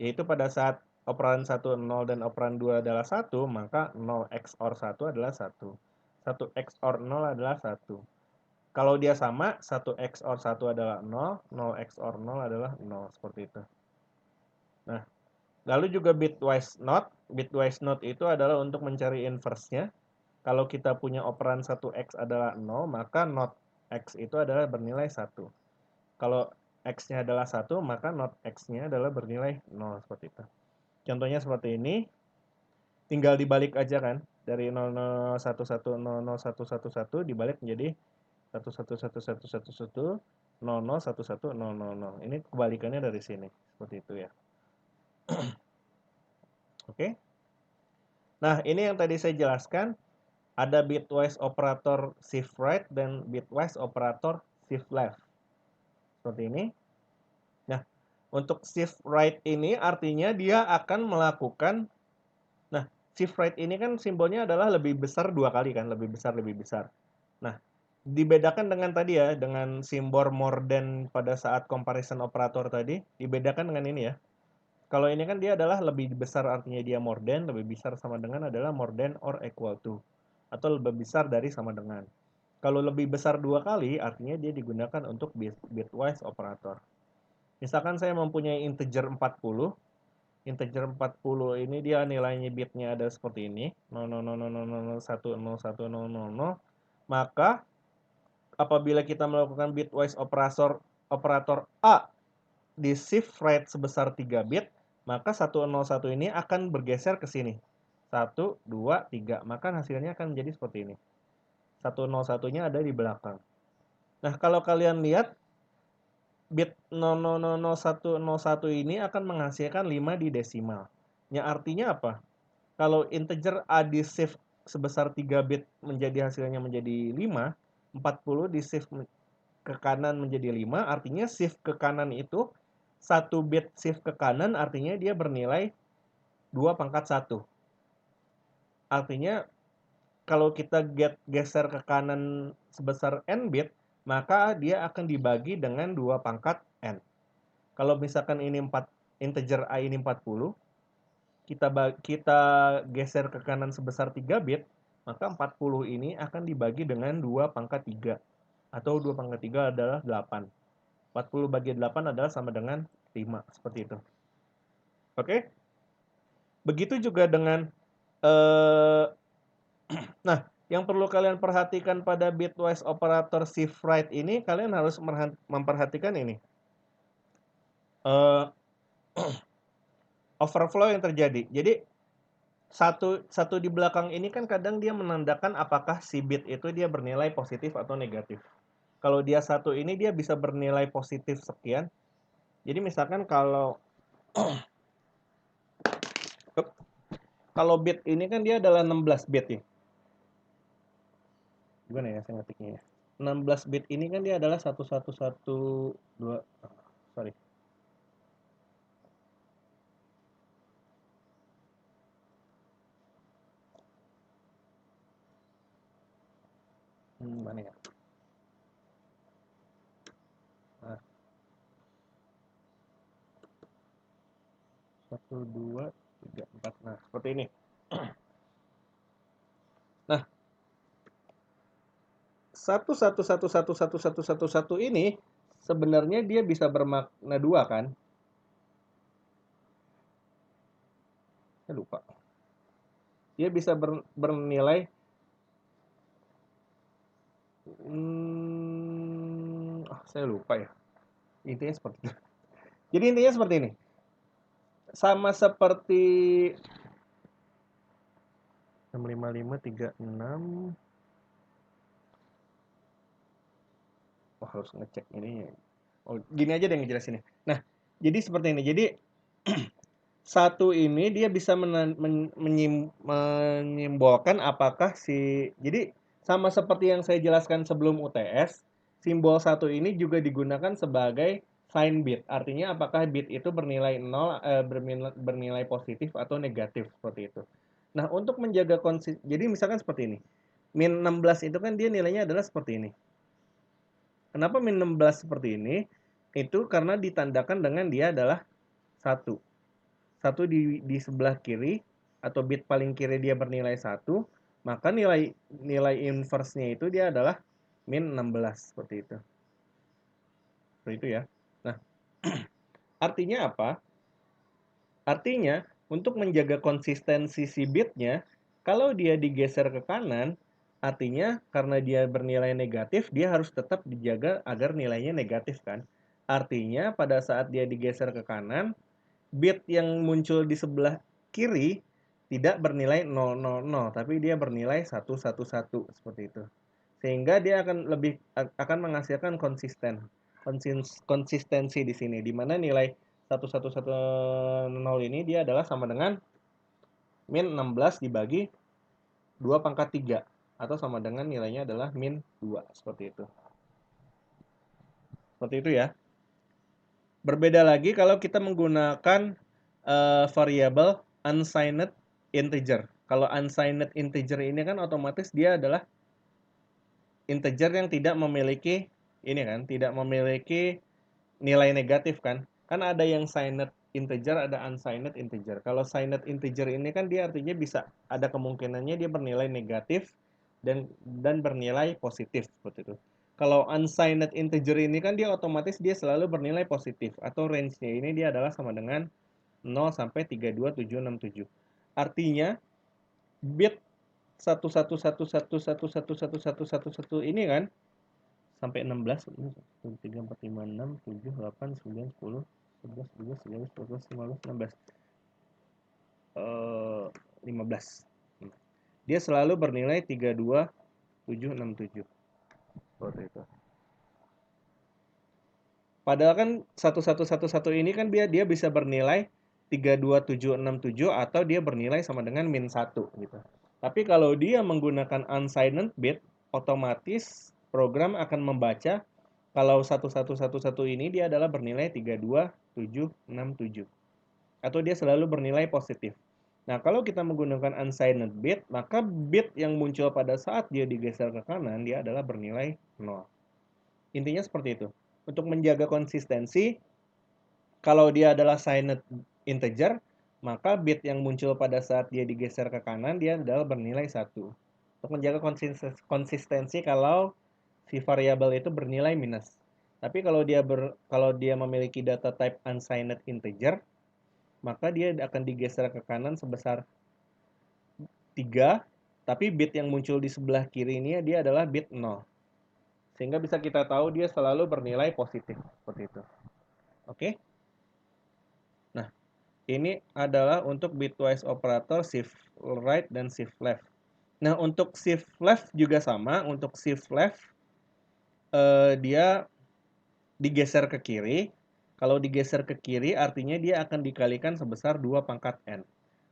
Yaitu pada saat operan 1 0 dan operan 2 adalah 1, maka 0 XOR 1 adalah 1. 1 XOR 0 adalah 1. Kalau dia sama, 1 XOR 1 adalah 0, 0 XOR 0 adalah 0. Seperti itu. Nah, lalu juga bitwise NOT. Bitwise NOT itu adalah untuk mencari inverse-nya. Kalau kita punya operan 1x adalah 0, maka NOT x itu adalah bernilai 1. Kalau x-nya adalah 1, maka NOT x-nya adalah bernilai 0. Seperti itu. Contohnya seperti ini. Tinggal dibalik aja kan. Dari 0011001111 dibalik menjadi 111111 001100. Ini kebalikannya dari sini. Seperti itu ya. Oke. Nah, ini yang tadi saya jelaskan. Ada bitwise operator shift right dan bitwise operator shift left. Seperti ini. Nah, untuk shift right ini artinya dia akan melakukan. Nah, shift right ini kan simbolnya adalah lebih besar 2 kali kan. Lebih besar, lebih besar. Nah, dibedakan dengan tadi ya. Dengan simbol more than pada saat comparison operator tadi. Dibedakan dengan ini ya. Kalau ini kan dia adalah lebih besar artinya dia more than, lebih besar sama dengan adalah more than or equal to. Atau lebih besar dari sama dengan. Kalau lebih besar 2 kali artinya dia digunakan untuk bitwise operator. Misalkan saya mempunyai integer 40. Integer 40 ini dia nilainya bitnya ada seperti ini. 0000010100. Maka apabila kita melakukan bitwise operator A di shift right sebesar 3 bit, maka 101 ini akan bergeser ke sini. 1, 2, 3. Maka hasilnya akan menjadi seperti ini. 101-nya ada di belakang. Nah, kalau kalian lihat, bit 000101 ini akan menghasilkan 5 di desimal. Yang artinya apa? Kalau integer A di shift sebesar 3 bit menjadi hasilnya menjadi 5, 40 di shift ke kanan menjadi 5, artinya shift ke kanan itu 1 bit shift ke kanan artinya dia bernilai 2 pangkat 1. Artinya kalau kita geser ke kanan sebesar n bit, maka dia akan dibagi dengan 2 pangkat n. Kalau misalkan ini integer A ini 40, kita geser ke kanan sebesar 3 bit, maka 40 ini akan dibagi dengan 2 pangkat 3. Atau 2 pangkat 3 adalah 8. 40 bagi 8 adalah sama dengan 5, seperti itu. Oke? Begitu juga dengan nah, yang perlu kalian perhatikan pada bitwise operator shift right ini, kalian harus memperhatikan ini. Overflow yang terjadi. Jadi satu di belakang ini kan kadang dia menandakan apakah si bit itu dia bernilai positif atau negatif. Kalau dia satu ini dia bisa bernilai positif sekian. Jadi misalkan kalau bit ini kan dia adalah 16 bit ya. Gimana ya saya ngetiknya ya? 16 bit ini kan dia adalah 1112 sorry. Mana ya? Nah. 1 2 3 4. Nah, seperti ini. Nah, 1 ini sebenarnya dia bisa bermakna 2 kan? Saya lupa. Dia bisa bernilai saya lupa ya. Intinya seperti itu. Jadi intinya seperti ini. Sama seperti 65536. Wah, harus ngecek ini. Oh, gini aja deh ngejelasinnya. Nah, jadi seperti ini. Jadi satu ini dia bisa menyimbolkan apakah jadi sama seperti yang saya jelaskan sebelum UTS, simbol satu ini juga digunakan sebagai sign bit. Artinya apakah bit itu bernilai 0, bernilai positif atau negatif, seperti itu. Nah, untuk menjaga jadi misalkan seperti ini. Min 16 itu kan dia nilainya adalah seperti ini. Kenapa min 16 seperti ini? Itu karena ditandakan dengan dia adalah 1. 1 di sebelah kiri atau bit paling kiri dia bernilai 1, maka nilai inverse-nya itu dia adalah min 16 seperti itu. Seperti itu ya. Nah, artinya apa? Artinya untuk menjaga konsistensi si bitnya, kalau dia digeser ke kanan, artinya karena dia bernilai negatif, dia harus tetap dijaga agar nilainya negatif kan. Artinya pada saat dia digeser ke kanan, bit yang muncul di sebelah kiri tidak bernilai 000, tapi dia bernilai 111 seperti itu. Sehingga dia akan menghasilkan konsistensi di sini, di mana nilai 1110 ini dia adalah sama dengan min 16 dibagi 2 pangkat 3 atau sama dengan nilainya adalah min 2 seperti itu. Seperti itu ya. Berbeda lagi kalau kita menggunakan variabel unsigned integer. Kalau unsigned integer ini kan otomatis dia adalah integer yang tidak memiliki tidak memiliki nilai negatif kan. Kan ada yang signed integer, ada unsigned integer. Kalau signed integer ini kan dia artinya bisa ada kemungkinannya dia bernilai negatif dan bernilai positif seperti itu. Kalau unsigned integer ini kan dia otomatis dia selalu bernilai positif atau range-nya ini dia adalah sama dengan 0 sampai 32767. Artinya bit 1111111111 ini kan sampai 16 1 2 3 4 5 6 7 8 9 10 11 12 13 14 15 15. Dia selalu bernilai 32767. Seperti itu. Padahal kan 1111 ini kan dia bisa bernilai 32767 atau dia bernilai sama dengan min 1 gitu. Tapi kalau dia menggunakan unsigned bit, otomatis program akan membaca kalau 1111 ini dia adalah bernilai 32767. Atau dia selalu bernilai positif. Nah, kalau kita menggunakan unsigned bit, maka bit yang muncul pada saat dia digeser ke kanan, dia adalah bernilai 0. Intinya seperti itu. Untuk menjaga konsistensi, kalau dia adalah signed integer, maka bit yang muncul pada saat dia digeser ke kanan, dia adalah bernilai 1. Untuk menjaga konsistensi kalau si variabel itu bernilai minus. Tapi kalau dia memiliki data type unsigned integer, maka dia akan digeser ke kanan sebesar 3, tapi bit yang muncul di sebelah kiri ini dia adalah bit 0. Sehingga bisa kita tahu dia selalu bernilai positif seperti itu. Oke? Nah, ini adalah untuk bitwise operator shift right dan shift left. Nah, untuk shift left juga sama. Untuk shift left dia digeser ke kiri. Kalau digeser ke kiri artinya dia akan dikalikan sebesar 2 pangkat n.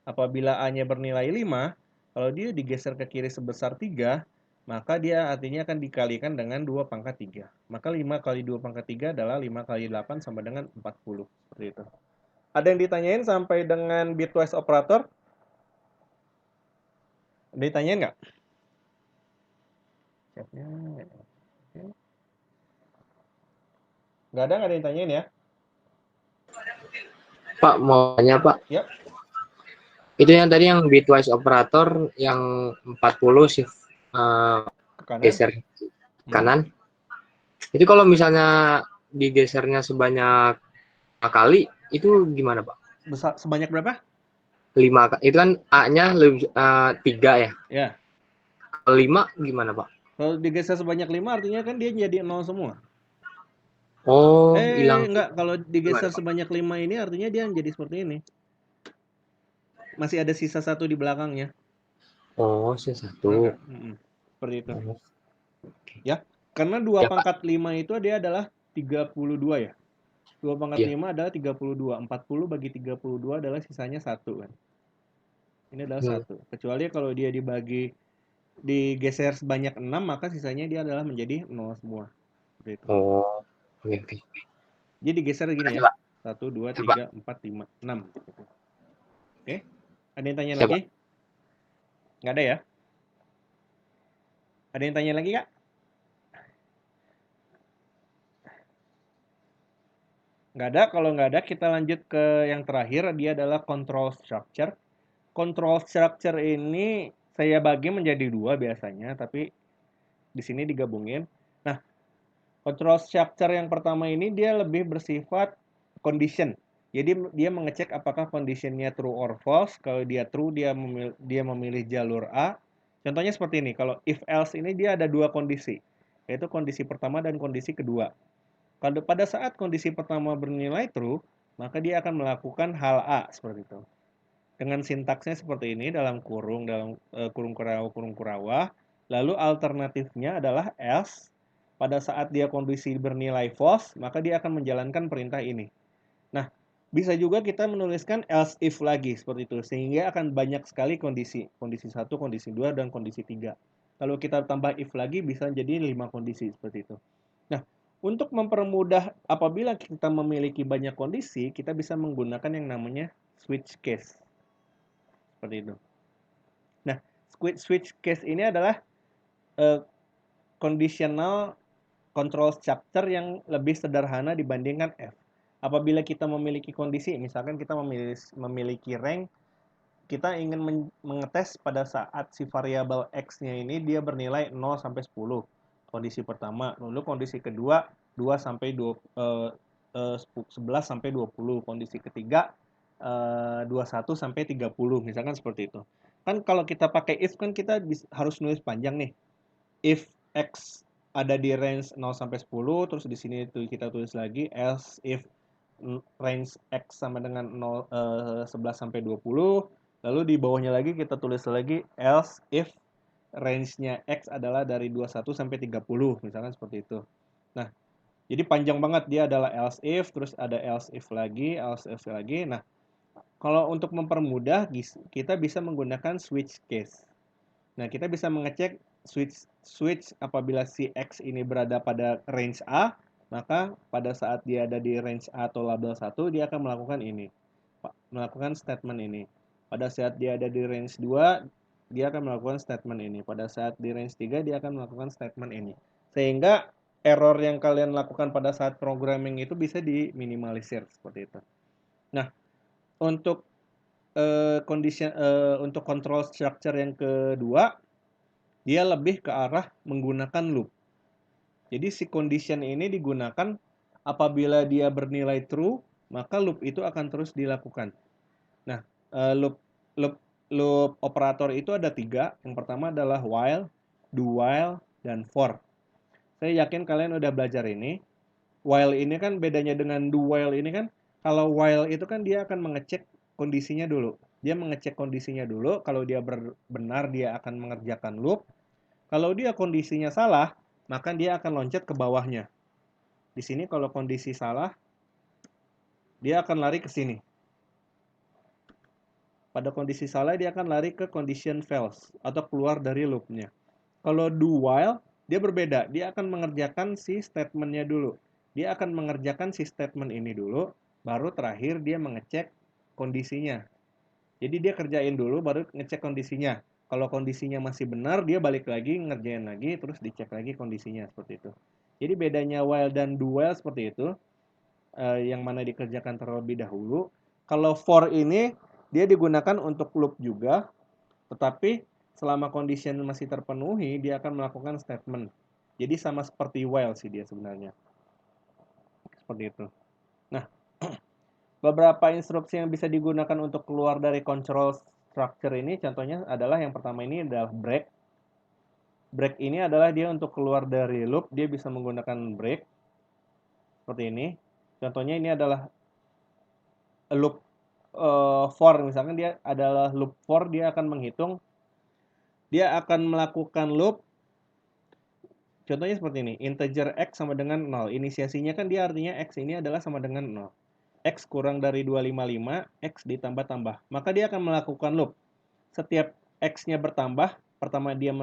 Apabila a-nya bernilai 5, kalau dia digeser ke kiri sebesar 3, maka dia artinya akan dikalikan dengan 2 pangkat 3. Maka 5 kali 2 pangkat 3 adalah 5 kali 8 sama dengan 40. Seperti itu. Ada yang ditanyain sampai dengan bitwise operator? Ada yang ditanyain nggak? Chatnya nggak ada yang ditanyain ya? Pak, mau tanya Pak. Yap. Itu yang tadi yang bitwise operator yang 40 shift Kanan. geser kanan. Itu kalau misalnya digesernya sebanyak 5 kali, itu gimana Pak? Sebanyak berapa? 5. Itu kan A-nya 3 ya? Ya. Kalau 5 gimana Pak? Kalau digeser sebanyak 5 artinya kan dia jadi 0 semua. Oh, hilang. Enggak, kalau digeser Gimana, sebanyak 5 ini artinya dia jadi seperti ini. Masih ada sisa 1 di belakangnya. Oh, satu. Seperti itu. Oh. Ya, karena 2 Ya, pangkat 5 itu dia adalah 32 ya. 2 pangkat Ya. 5 adalah 32. 40 bagi 32 adalah sisanya 1 kan. Ini adalah 1. Kecuali kalau dia digeser sebanyak 6, maka sisanya dia adalah menjadi 0 semua. Seperti itu. Oh, oke. Jadi digeser gini ya. 1, 2, 3, 4, 5, 6. Oke. Ada yang tanya lagi? Nggak ada ya? Ada yang tanya lagi, Kak? Nggak ada. Kalau nggak ada, kita lanjut ke yang terakhir. Dia adalah control structure. Control structure ini saya bagi menjadi 2 biasanya, tapi di sini digabungin. Nah, control structure yang pertama ini dia lebih bersifat condition. Jadi dia mengecek apakah conditionnya true or false. Kalau dia true, dia memilih jalur A. Contohnya seperti ini. Kalau if else ini dia ada 2 kondisi, yaitu kondisi pertama dan kondisi kedua. Kalau pada saat kondisi pertama bernilai true, maka dia akan melakukan hal A seperti itu. Dengan sintaksnya seperti ini dalam kurung kurung kurawa. Lalu alternatifnya adalah else. Pada saat dia kondisi bernilai false, maka dia akan menjalankan perintah ini. Nah, bisa juga kita menuliskan else if lagi seperti itu, sehingga akan banyak sekali kondisi. Kondisi 1, kondisi 2, dan kondisi 3. Kalau kita tambah if lagi bisa jadi 5 kondisi seperti itu. Nah, untuk mempermudah apabila kita memiliki banyak kondisi, kita bisa menggunakan yang namanya switch case. Seperti itu. Nah, switch case ini adalah conditional control structure yang lebih sederhana dibandingkan F. Apabila kita memiliki kondisi, misalkan kita memiliki rank, kita ingin mengetes pada saat si variabel X-nya ini dia bernilai 0 sampai 10. Kondisi pertama. Lalu kondisi kedua 2 sampai 11 sampai 20. Kondisi ketiga 21 sampai 30, misalkan seperti itu. Kan kalau kita pakai if kan kita harus nulis panjang nih. If X ada di range 0 sampai 10, terus di sini kita tulis lagi else if range X sama dengan 11 sampai 20, lalu di bawahnya lagi kita tulis lagi else if range-nya X adalah dari 21 sampai 30, misalkan seperti itu. Nah, jadi panjang banget, dia adalah else if, terus ada else if lagi, else if lagi. Nah, kalau untuk mempermudah, kita bisa menggunakan switch case. Nah, kita bisa mengecek switch apabila si X ini berada pada range A, maka pada saat dia ada di range A atau label 1, dia akan melakukan ini. Melakukan statement ini. Pada saat dia ada di range 2, dia akan melakukan statement ini. Pada saat di range 3, dia akan melakukan statement ini. Sehingga error yang kalian lakukan pada saat programming itu bisa diminimalisir seperti itu. Nah, untuk untuk control structure yang kedua, dia lebih ke arah menggunakan loop. Jadi si condition ini digunakan apabila dia bernilai true, maka loop itu akan terus dilakukan. Nah, loop operator itu ada 3. Yang pertama adalah while, do while, dan for. Saya yakin kalian udah belajar ini. While ini kan bedanya dengan do while ini kan, kalau while itu kan dia akan mengecek kondisinya dulu. Dia mengecek kondisinya dulu, kalau dia benar dia akan mengerjakan loop. Kalau dia kondisinya salah, maka dia akan loncat ke bawahnya. Di sini kalau kondisi salah, dia akan lari ke sini. Pada kondisi salah dia akan lari ke condition fails atau keluar dari loopnya. Kalau do while, dia berbeda. Dia akan mengerjakan si statementnya dulu. Dia akan mengerjakan si statement ini dulu, baru terakhir dia mengecek kondisinya. Jadi dia kerjain dulu, baru ngecek kondisinya. Kalau kondisinya masih benar, dia balik lagi, ngerjain lagi, terus dicek lagi kondisinya, seperti itu. Jadi bedanya while dan do while seperti itu, yang mana dikerjakan terlebih dahulu. Kalau for ini, dia digunakan untuk loop juga, tetapi selama condition masih terpenuhi, dia akan melakukan statement. Jadi sama seperti while sih dia sebenarnya. Seperti itu. Nah, beberapa instruksi yang bisa digunakan untuk keluar dari control structure ini, contohnya adalah yang pertama ini adalah break. Break ini adalah dia untuk keluar dari loop, dia bisa menggunakan break. Seperti ini. Contohnya ini adalah loop for, misalkan dia adalah loop for, dia akan menghitung, dia akan melakukan loop. Contohnya seperti ini, integer x sama dengan 0. Inisiasinya kan dia artinya x ini adalah sama dengan 0. X kurang dari 255, X ditambah-tambah. Maka dia akan melakukan loop. Setiap X-nya bertambah, pertama dia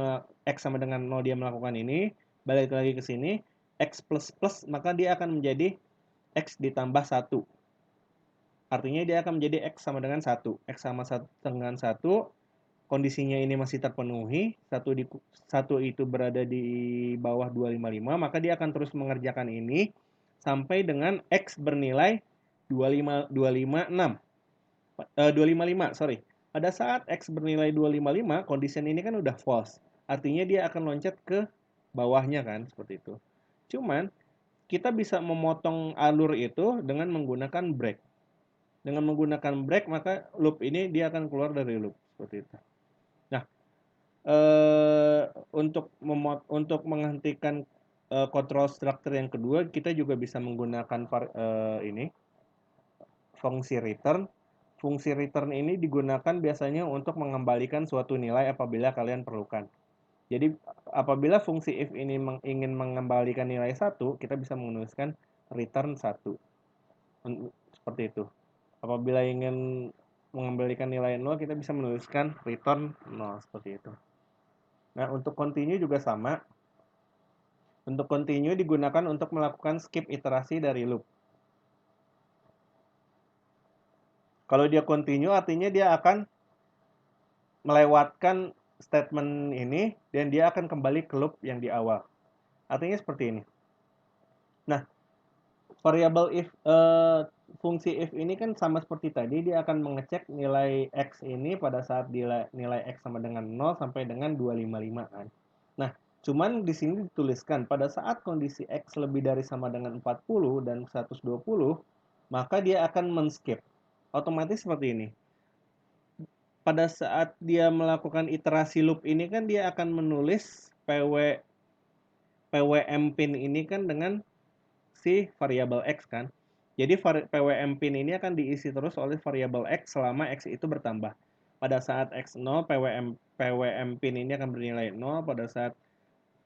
X sama dengan 0 dia melakukan ini, balik lagi ke sini, X plus plus, maka dia akan menjadi X ditambah 1. Artinya dia akan menjadi X sama dengan 1. X sama dengan 1, kondisinya ini masih terpenuhi, 1 itu berada di bawah 255, maka dia akan terus mengerjakan ini sampai dengan X bernilai 255. Pada saat X bernilai 255, condition ini kan udah false. Artinya dia akan loncat ke bawahnya kan, seperti itu. Cuman, kita bisa memotong alur itu dengan menggunakan break. Dengan menggunakan break, maka loop ini dia akan keluar dari loop, seperti itu. Nah, untuk menghentikan control structure yang kedua, kita juga bisa menggunakan fungsi return. Fungsi return ini digunakan biasanya untuk mengembalikan suatu nilai apabila kalian perlukan. Jadi apabila fungsi if ini ingin mengembalikan nilai 1, kita bisa menuliskan return 1. Seperti itu. Apabila ingin mengembalikan nilai 0, kita bisa menuliskan return 0, seperti itu. Nah, untuk continue juga sama. Untuk continue digunakan untuk melakukan skip iterasi dari loop. Kalau dia continue, artinya dia akan melewatkan statement ini, dan dia akan kembali ke loop yang di awal. Artinya seperti ini. Nah, variable if, fungsi if ini kan sama seperti tadi, dia akan mengecek nilai X ini pada saat nilai X sama dengan 0 sampai dengan 255 kan. Nah, cuman di sini dituliskan pada saat kondisi X lebih dari sama dengan 40 dan 120, maka dia akan men-skip. Otomatis seperti ini. Pada saat dia melakukan iterasi loop ini kan dia akan menulis pwmpin ini kan dengan si variabel X kan. Jadi pwmpin ini akan diisi terus oleh variabel X selama X itu bertambah. Pada saat X 0, pwmpin ini akan bernilai 0. Pada saat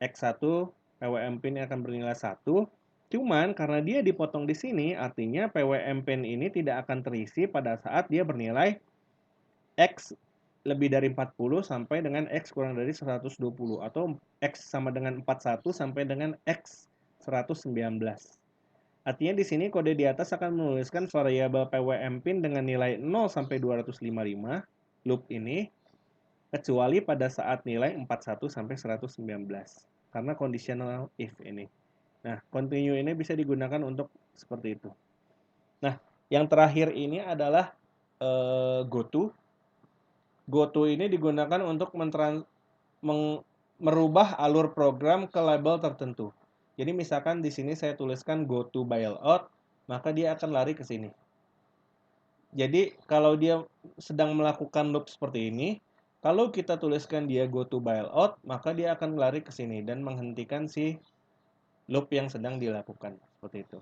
X1, pwmpin akan bernilai 1. Cuman karena dia dipotong di sini, artinya pwmpin ini tidak akan terisi pada saat dia bernilai X lebih dari 40 sampai dengan X kurang dari 120, atau X sama dengan 41 sampai dengan X 119. Artinya di sini kode di atas akan menuliskan variabel pwmpin dengan nilai 0 sampai 255 loop ini, kecuali pada saat nilai 41 sampai 119 karena conditional if ini. Nah, continue ini bisa digunakan untuk seperti itu. Nah, yang terakhir ini adalah goto. Goto ini digunakan untuk merubah alur program ke label tertentu. Jadi misalkan di sini saya tuliskan go to bailout, maka dia akan lari ke sini. Jadi kalau dia sedang melakukan loop seperti ini, kalau kita tuliskan dia go to bailout, maka dia akan lari ke sini dan menghentikan si loop yang sedang dilakukan. Seperti itu.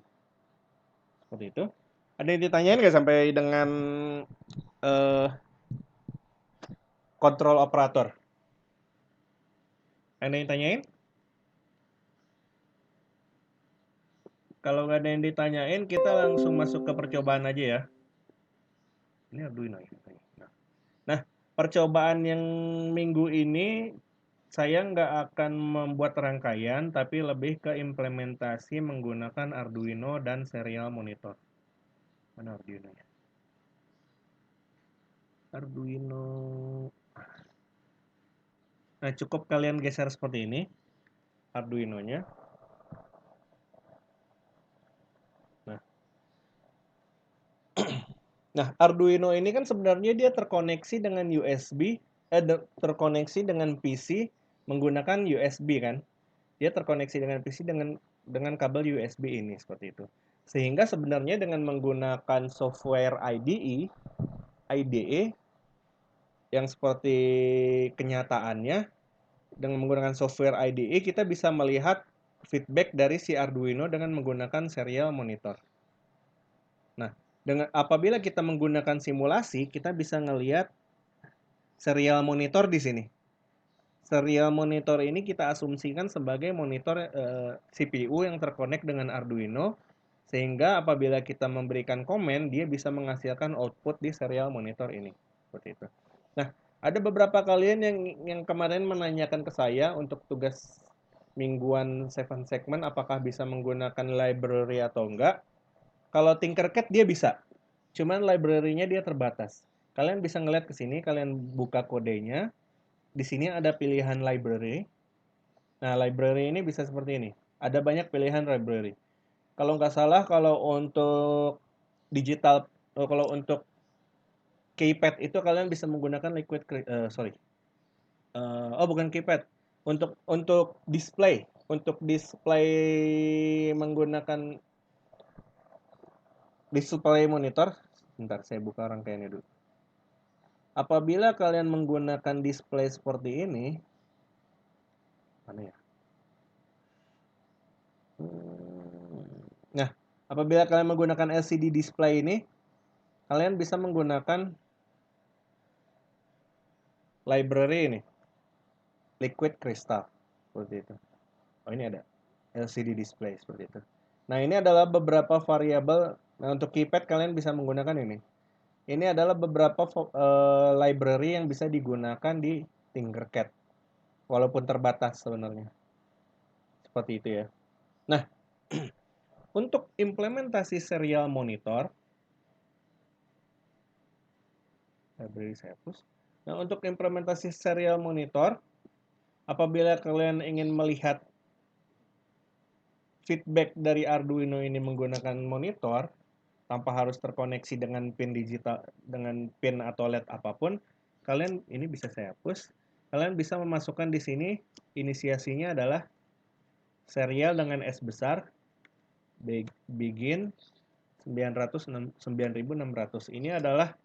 Seperti itu. Ada yang ditanyain nggak sampai dengan kontrol operator? Ada yang tanyain? Kalau nggak ada yang ditanyain, kita langsung masuk ke percobaan aja ya. Ini Arduino ya. Nah, percobaan yang minggu ini saya nggak akan membuat rangkaian, tapi lebih ke implementasi menggunakan Arduino dan serial monitor. Mana Arduino ya? Arduino. Nah, cukup kalian geser seperti ini Arduino-nya. Nah, Arduino ini kan sebenarnya dia terkoneksi dengan USB, terkoneksi dengan PC menggunakan USB kan. Dia terkoneksi dengan PC dengan kabel USB ini seperti itu. Sehingga sebenarnya dengan menggunakan software IDE yang seperti kenyataannya, dengan menggunakan software IDE kita bisa melihat feedback dari si Arduino dengan menggunakan serial monitor. Nah, apabila kita menggunakan simulasi, kita bisa ngelihat serial monitor di sini. Serial monitor ini kita asumsikan sebagai monitor CPU yang terkonek dengan Arduino, sehingga apabila kita memberikan komen, dia bisa menghasilkan output di serial monitor ini. Seperti itu. Nah, ada beberapa kalian yang kemarin menanyakan ke saya untuk tugas mingguan 7 segment, apakah bisa menggunakan library atau enggak. Kalau Tinkercad dia bisa, cuman library-nya dia terbatas. Kalian bisa ngeliat ke sini, kalian buka kodenya. Di sini ada pilihan library. Nah, library ini bisa seperti ini. Ada banyak pilihan library. Kalau nggak salah, kalau untuk digital, kalau untuk keypad itu kalian bisa menggunakan bukan keypad. Untuk display menggunakan display monitor, sebentar saya buka rangkaiannya dulu. Apabila kalian menggunakan display seperti ini, mana ya? Nah, apabila kalian menggunakan LCD display ini, kalian bisa menggunakan library ini, Liquid Crystal, seperti itu. Oh, ini ada LCD display seperti itu. Nah, ini adalah beberapa variabel. Nah, untuk keypad kalian bisa menggunakan ini. Ini adalah beberapa library yang bisa digunakan di Tinkercad. Walaupun terbatas sebenarnya. Seperti itu ya. Nah, untuk implementasi serial monitor, library saya hapus. Nah, untuk implementasi serial monitor, apabila kalian ingin melihat feedback dari Arduino ini menggunakan monitor, tanpa harus terkoneksi dengan pin digital, dengan pin atau LED apapun, kalian ini bisa saya hapus. Kalian bisa memasukkan di sini inisiasinya adalah serial dengan S besar, begin 9600. Ini adalah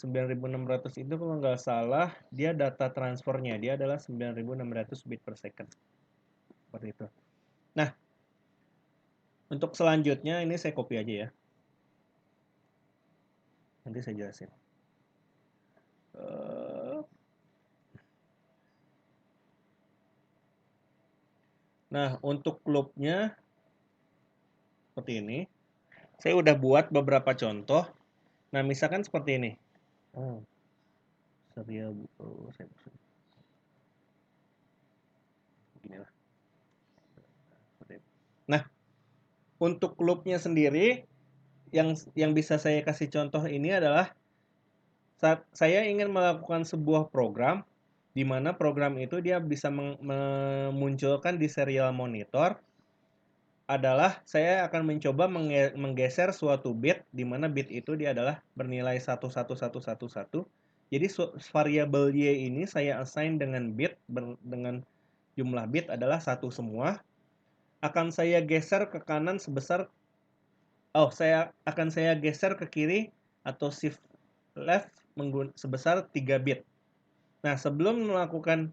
9600 itu kalau nggak salah dia data transfernya dia adalah 9600 bit per second. Seperti itu. Nah, untuk selanjutnya ini saya copy aja ya. Nanti saya jelasin. Nah, untuk loopnya seperti ini. Saya udah buat beberapa contoh. Nah, misalkan seperti ini. Serial saya beginilah. Nah, untuk loopnya sendiri yang bisa saya kasih contoh ini adalah saat saya ingin melakukan sebuah program di mana program itu dia bisa memunculkan di serial monitor adalah saya akan mencoba menggeser suatu bit di mana bit itu dia adalah bernilai 11111. Jadi variabel Y ini saya assign dengan bit dengan jumlah bit adalah 1 semua. akan saya geser ke kanan sebesar saya geser ke kiri atau shift left sebesar 3 bit. Nah, sebelum melakukan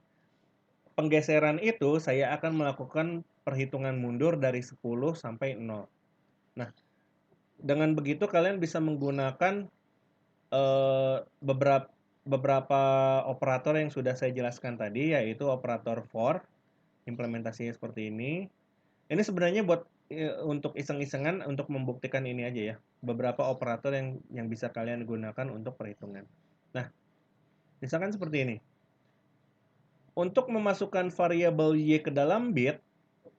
penggeseran itu, saya akan melakukan perhitungan mundur dari 10 sampai 0. Nah, dengan begitu kalian bisa menggunakan beberapa operator yang sudah saya jelaskan tadi, yaitu operator for, implementasinya seperti ini. Ini sebenarnya buat untuk iseng-isengan untuk membuktikan ini aja ya. Beberapa operator yang bisa kalian gunakan untuk perhitungan. Nah, misalkan seperti ini. Untuk memasukkan variabel y ke dalam bit,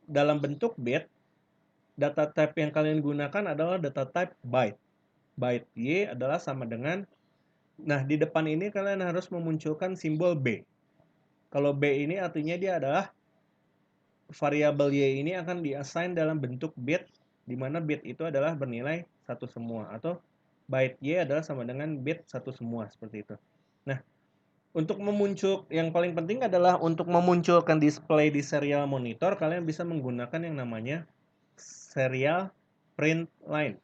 dalam bentuk bit, data type yang kalian gunakan adalah data type byte. Byte y adalah sama dengan, nah di depan ini kalian harus memunculkan simbol b. Kalau b ini artinya dia adalah variabel y ini akan diassign dalam bentuk bit, di mana bit itu adalah bernilai 1 semua, atau byte y adalah sama dengan bit 1 semua, seperti itu. Nah, yang paling penting adalah untuk memunculkan display di serial monitor, kalian bisa menggunakan yang namanya serial print line.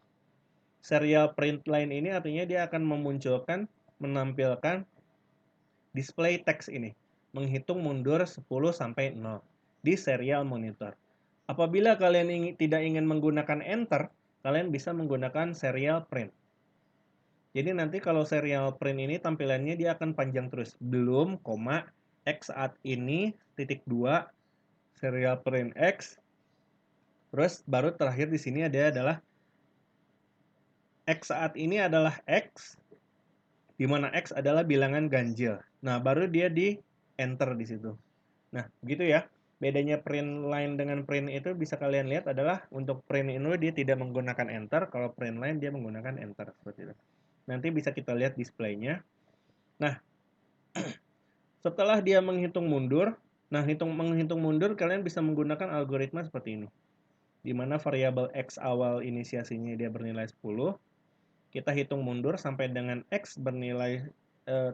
Serial print line ini artinya dia akan menampilkan display teks ini, menghitung mundur 10 sampai 0 di serial monitor. Apabila kalian tidak ingin menggunakan enter, kalian bisa menggunakan serial print. Jadi nanti kalau serial print ini tampilannya dia akan panjang terus. Belum, X saat ini, titik 2, serial print X. Terus baru terakhir di sini adalah X saat ini adalah X, di mana X adalah bilangan ganjil. Nah, baru dia di enter di situ. Nah, gitu ya. Bedanya print line dengan print itu bisa kalian lihat adalah untuk print ini dia tidak menggunakan enter, kalau print line dia menggunakan enter seperti itu. Nanti bisa kita lihat displaynya. Nah, setelah dia menghitung mundur, menghitung mundur kalian bisa menggunakan algoritma seperti ini. Di mana variabel X awal inisiasinya dia bernilai 10. Kita hitung mundur sampai dengan X bernilai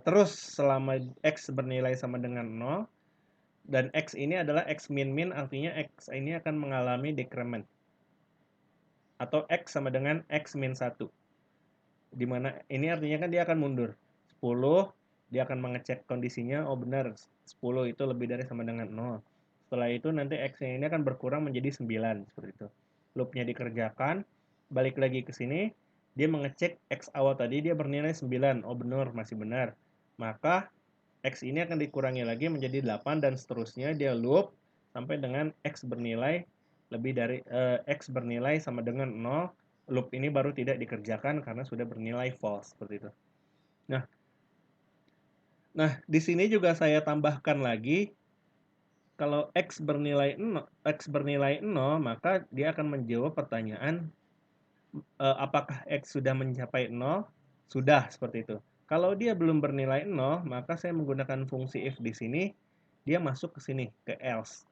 terus selama X bernilai sama dengan 0. Dan X ini adalah X min-min, artinya X ini akan mengalami decrement. Atau X sama dengan X min 1. Dimana ini artinya kan dia akan mundur 10, dia akan mengecek kondisinya, oh benar 10 itu lebih dari sama dengan 0. Setelah itu nanti X-nya ini akan berkurang menjadi 9 seperti itu. Loopnya dikerjakan, balik lagi ke sini, dia mengecek X awal tadi dia bernilai 9, oh benar masih benar, maka X ini akan dikurangi lagi menjadi 8 dan seterusnya, dia loop sampai dengan X bernilai lebih dari X bernilai sama dengan 0. Loop ini baru tidak dikerjakan karena sudah bernilai false seperti itu. Nah, di sini juga saya tambahkan lagi, kalau X bernilai 0, maka dia akan menjawab pertanyaan apakah X sudah mencapai 0? Sudah, seperti itu. Kalau dia belum bernilai 0, maka saya menggunakan fungsi if di sini, dia masuk ke sini, ke else.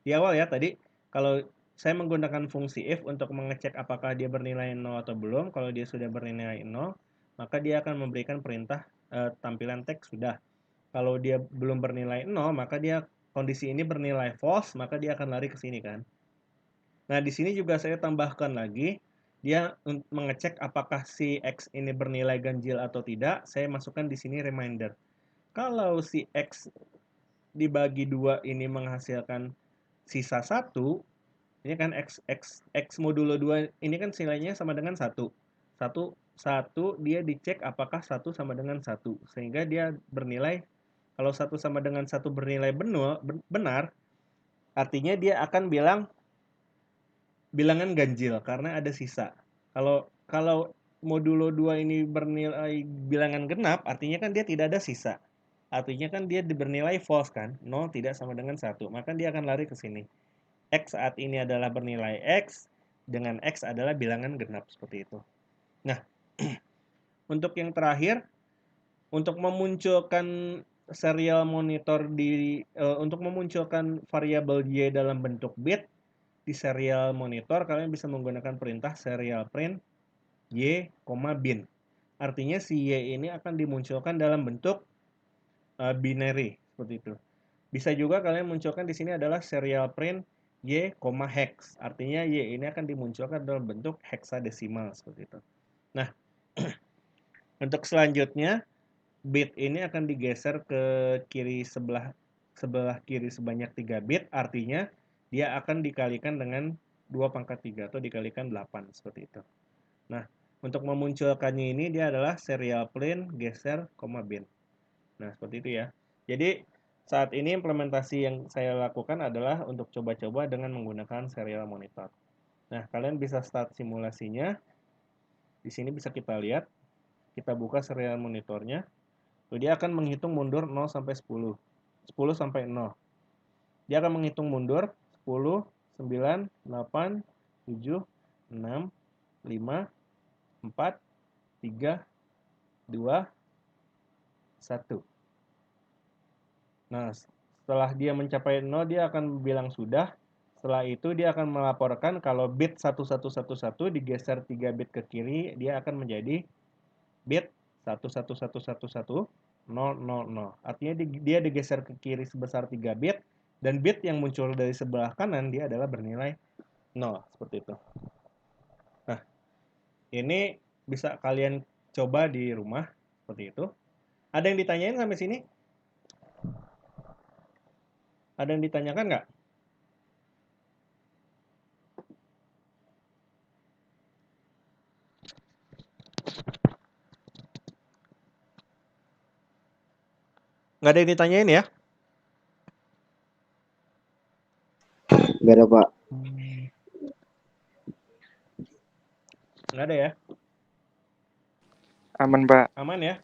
Di awal ya tadi, kalau saya menggunakan fungsi if untuk mengecek apakah dia bernilai 0 atau belum. Kalau dia sudah bernilai 0, maka dia akan memberikan perintah tampilan teks sudah. Kalau dia belum bernilai 0, maka dia kondisi ini bernilai false, maka dia akan lari ke sini kan. Nah, di sini juga saya tambahkan lagi, dia mengecek apakah si X ini bernilai ganjil atau tidak. Saya masukkan di sini reminder. Kalau si X dibagi 2 ini menghasilkan sisa 1, ini kan X modulo 2 ini kan nilainya sama dengan 1. 1 dia dicek apakah 1 sama dengan 1. Sehingga dia bernilai, kalau 1 sama dengan 1 bernilai benar, artinya dia akan bilang bilangan ganjil karena ada sisa. Kalau modulo 2 ini bernilai bilangan genap, artinya kan dia tidak ada sisa. Artinya kan dia bernilai false kan, 0 tidak sama dengan 1. Maka dia akan lari ke sini. X saat ini adalah bernilai X, dengan X adalah bilangan genap, seperti itu. Nah, untuk yang terakhir, untuk memunculkan serial monitor untuk memunculkan variabel Y dalam bentuk bit di serial monitor, kalian bisa menggunakan perintah serial print Y, bin. Artinya si Y ini akan dimunculkan dalam bentuk binary, seperti itu. Bisa juga kalian munculkan di sini adalah serial print Y, hex. Artinya Y ini akan dimunculkan dalam bentuk heksadesimal seperti itu. Nah, untuk selanjutnya bit ini akan digeser ke kiri sebelah kiri sebanyak 3 bit, artinya dia akan dikalikan dengan 2 pangkat 3 atau dikalikan 8 seperti itu. Nah, untuk memunculkannya ini dia adalah serial plain geser, bin. Nah, seperti itu ya. Jadi, saat ini implementasi yang saya lakukan adalah untuk coba-coba dengan menggunakan serial monitor. Nah, kalian bisa start simulasinya. Di sini bisa kita lihat. Kita buka serial monitornya. Tuh, dia akan menghitung mundur 0 sampai 10. 10 sampai 0. Dia akan menghitung mundur 10, 9, 8, 7, 6, 5, 4, 3, 2, 1. Nah, setelah dia mencapai 0, dia akan bilang sudah. Setelah itu dia akan melaporkan kalau bit 1111 digeser 3 bit ke kiri, dia akan menjadi bit 11111000. Artinya dia digeser ke kiri sebesar 3 bit, dan bit yang muncul dari sebelah kanan dia adalah bernilai 0, seperti itu. Nah, ini bisa kalian coba di rumah, seperti itu. Ada yang ditanyain sampai sini? Ada yang ditanyakan nggak? Nggak ada yang ditanyain ya? Nggak ada, Pak. Nggak ada ya? Aman, Pak. Aman ya?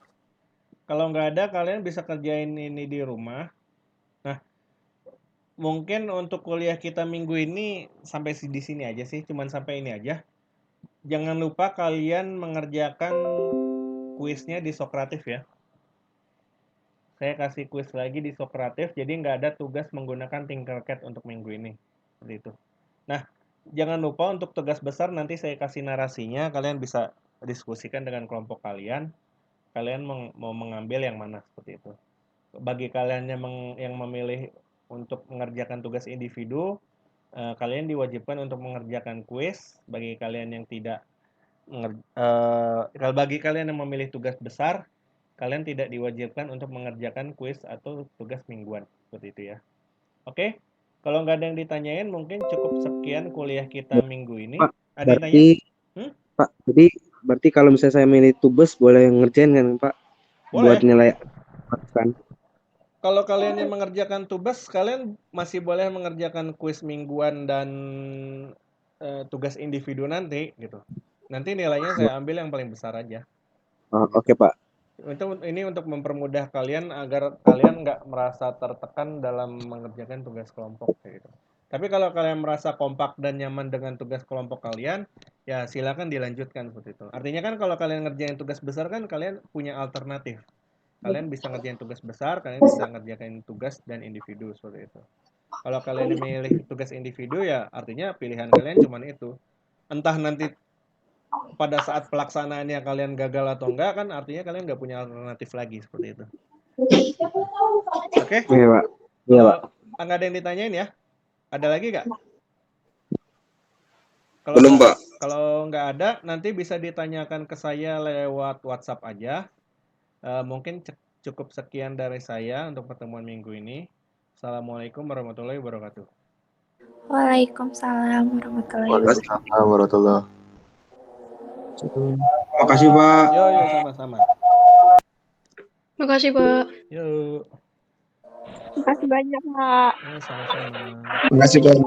Kalau nggak ada, kalian bisa kerjain ini di rumah. Nah, mungkin untuk kuliah kita minggu ini sampai di sini aja sih, cuman sampai ini aja. Jangan lupa kalian mengerjakan kuisnya di Sokratif ya. Saya kasih kuis lagi di Sokratif, jadi nggak ada tugas menggunakan Tinkercad untuk minggu ini. Seperti itu. Nah, jangan lupa untuk tugas besar nanti saya kasih narasinya, kalian bisa diskusikan dengan kelompok kalian. Kalian mau mengambil yang mana seperti itu. Bagi kalian yang memilih untuk mengerjakan tugas individu, kalian diwajibkan untuk mengerjakan kuis. Bagi kalian yang tidak bagi kalian yang memilih tugas besar, kalian tidak diwajibkan untuk mengerjakan kuis atau tugas mingguan, seperti itu ya. Oke, kalau nggak ada yang ditanyain, mungkin cukup sekian kuliah kita minggu ini. Pak, Ada yang tanya? Pak, jadi berarti kalau misalnya saya milih tubes boleh ngerjain kan, Pak? Boleh. Buat nilai kan? Kalau kalian yang mengerjakan tugas, kalian masih boleh mengerjakan kuis mingguan dan tugas individu nanti, gitu. Nanti nilainya saya ambil yang paling besar aja. Oke, Pak. Ini untuk mempermudah kalian agar kalian nggak merasa tertekan dalam mengerjakan tugas kelompok gitu. Tapi kalau kalian merasa kompak dan nyaman dengan tugas kelompok kalian, ya silakan dilanjutkan seperti itu. Artinya kan kalau kalian ngerjain tugas besar kan kalian punya alternatif. Kalian bisa ngerjain tugas besar, kalian bisa ngerjain tugas dan individu seperti itu. Kalau kalian memilih tugas individu ya artinya pilihan kalian cuma itu. Entah nanti pada saat pelaksanaannya kalian gagal atau enggak kan artinya kalian nggak punya alternatif lagi seperti itu. Oke? Iya, Pak. Iya, Pak. Nggak ada yang ditanyain ya? Ada lagi nggak? Belum, Pak. Kalau nggak ada, nanti bisa ditanyakan ke saya lewat WhatsApp aja. Mungkin cukup sekian dari saya untuk pertemuan minggu ini. Assalamualaikum warahmatullahi wabarakatuh. Waalaikumsalam warahmatullahi wabarakatuh. Waalaikumsalam warahmatullahi. Terima kasih, Pak. Yo, sama-sama. Makasih, Pak. Yuk. Makasih banyak, Pak. Sama-sama. Terima kasih, Pak.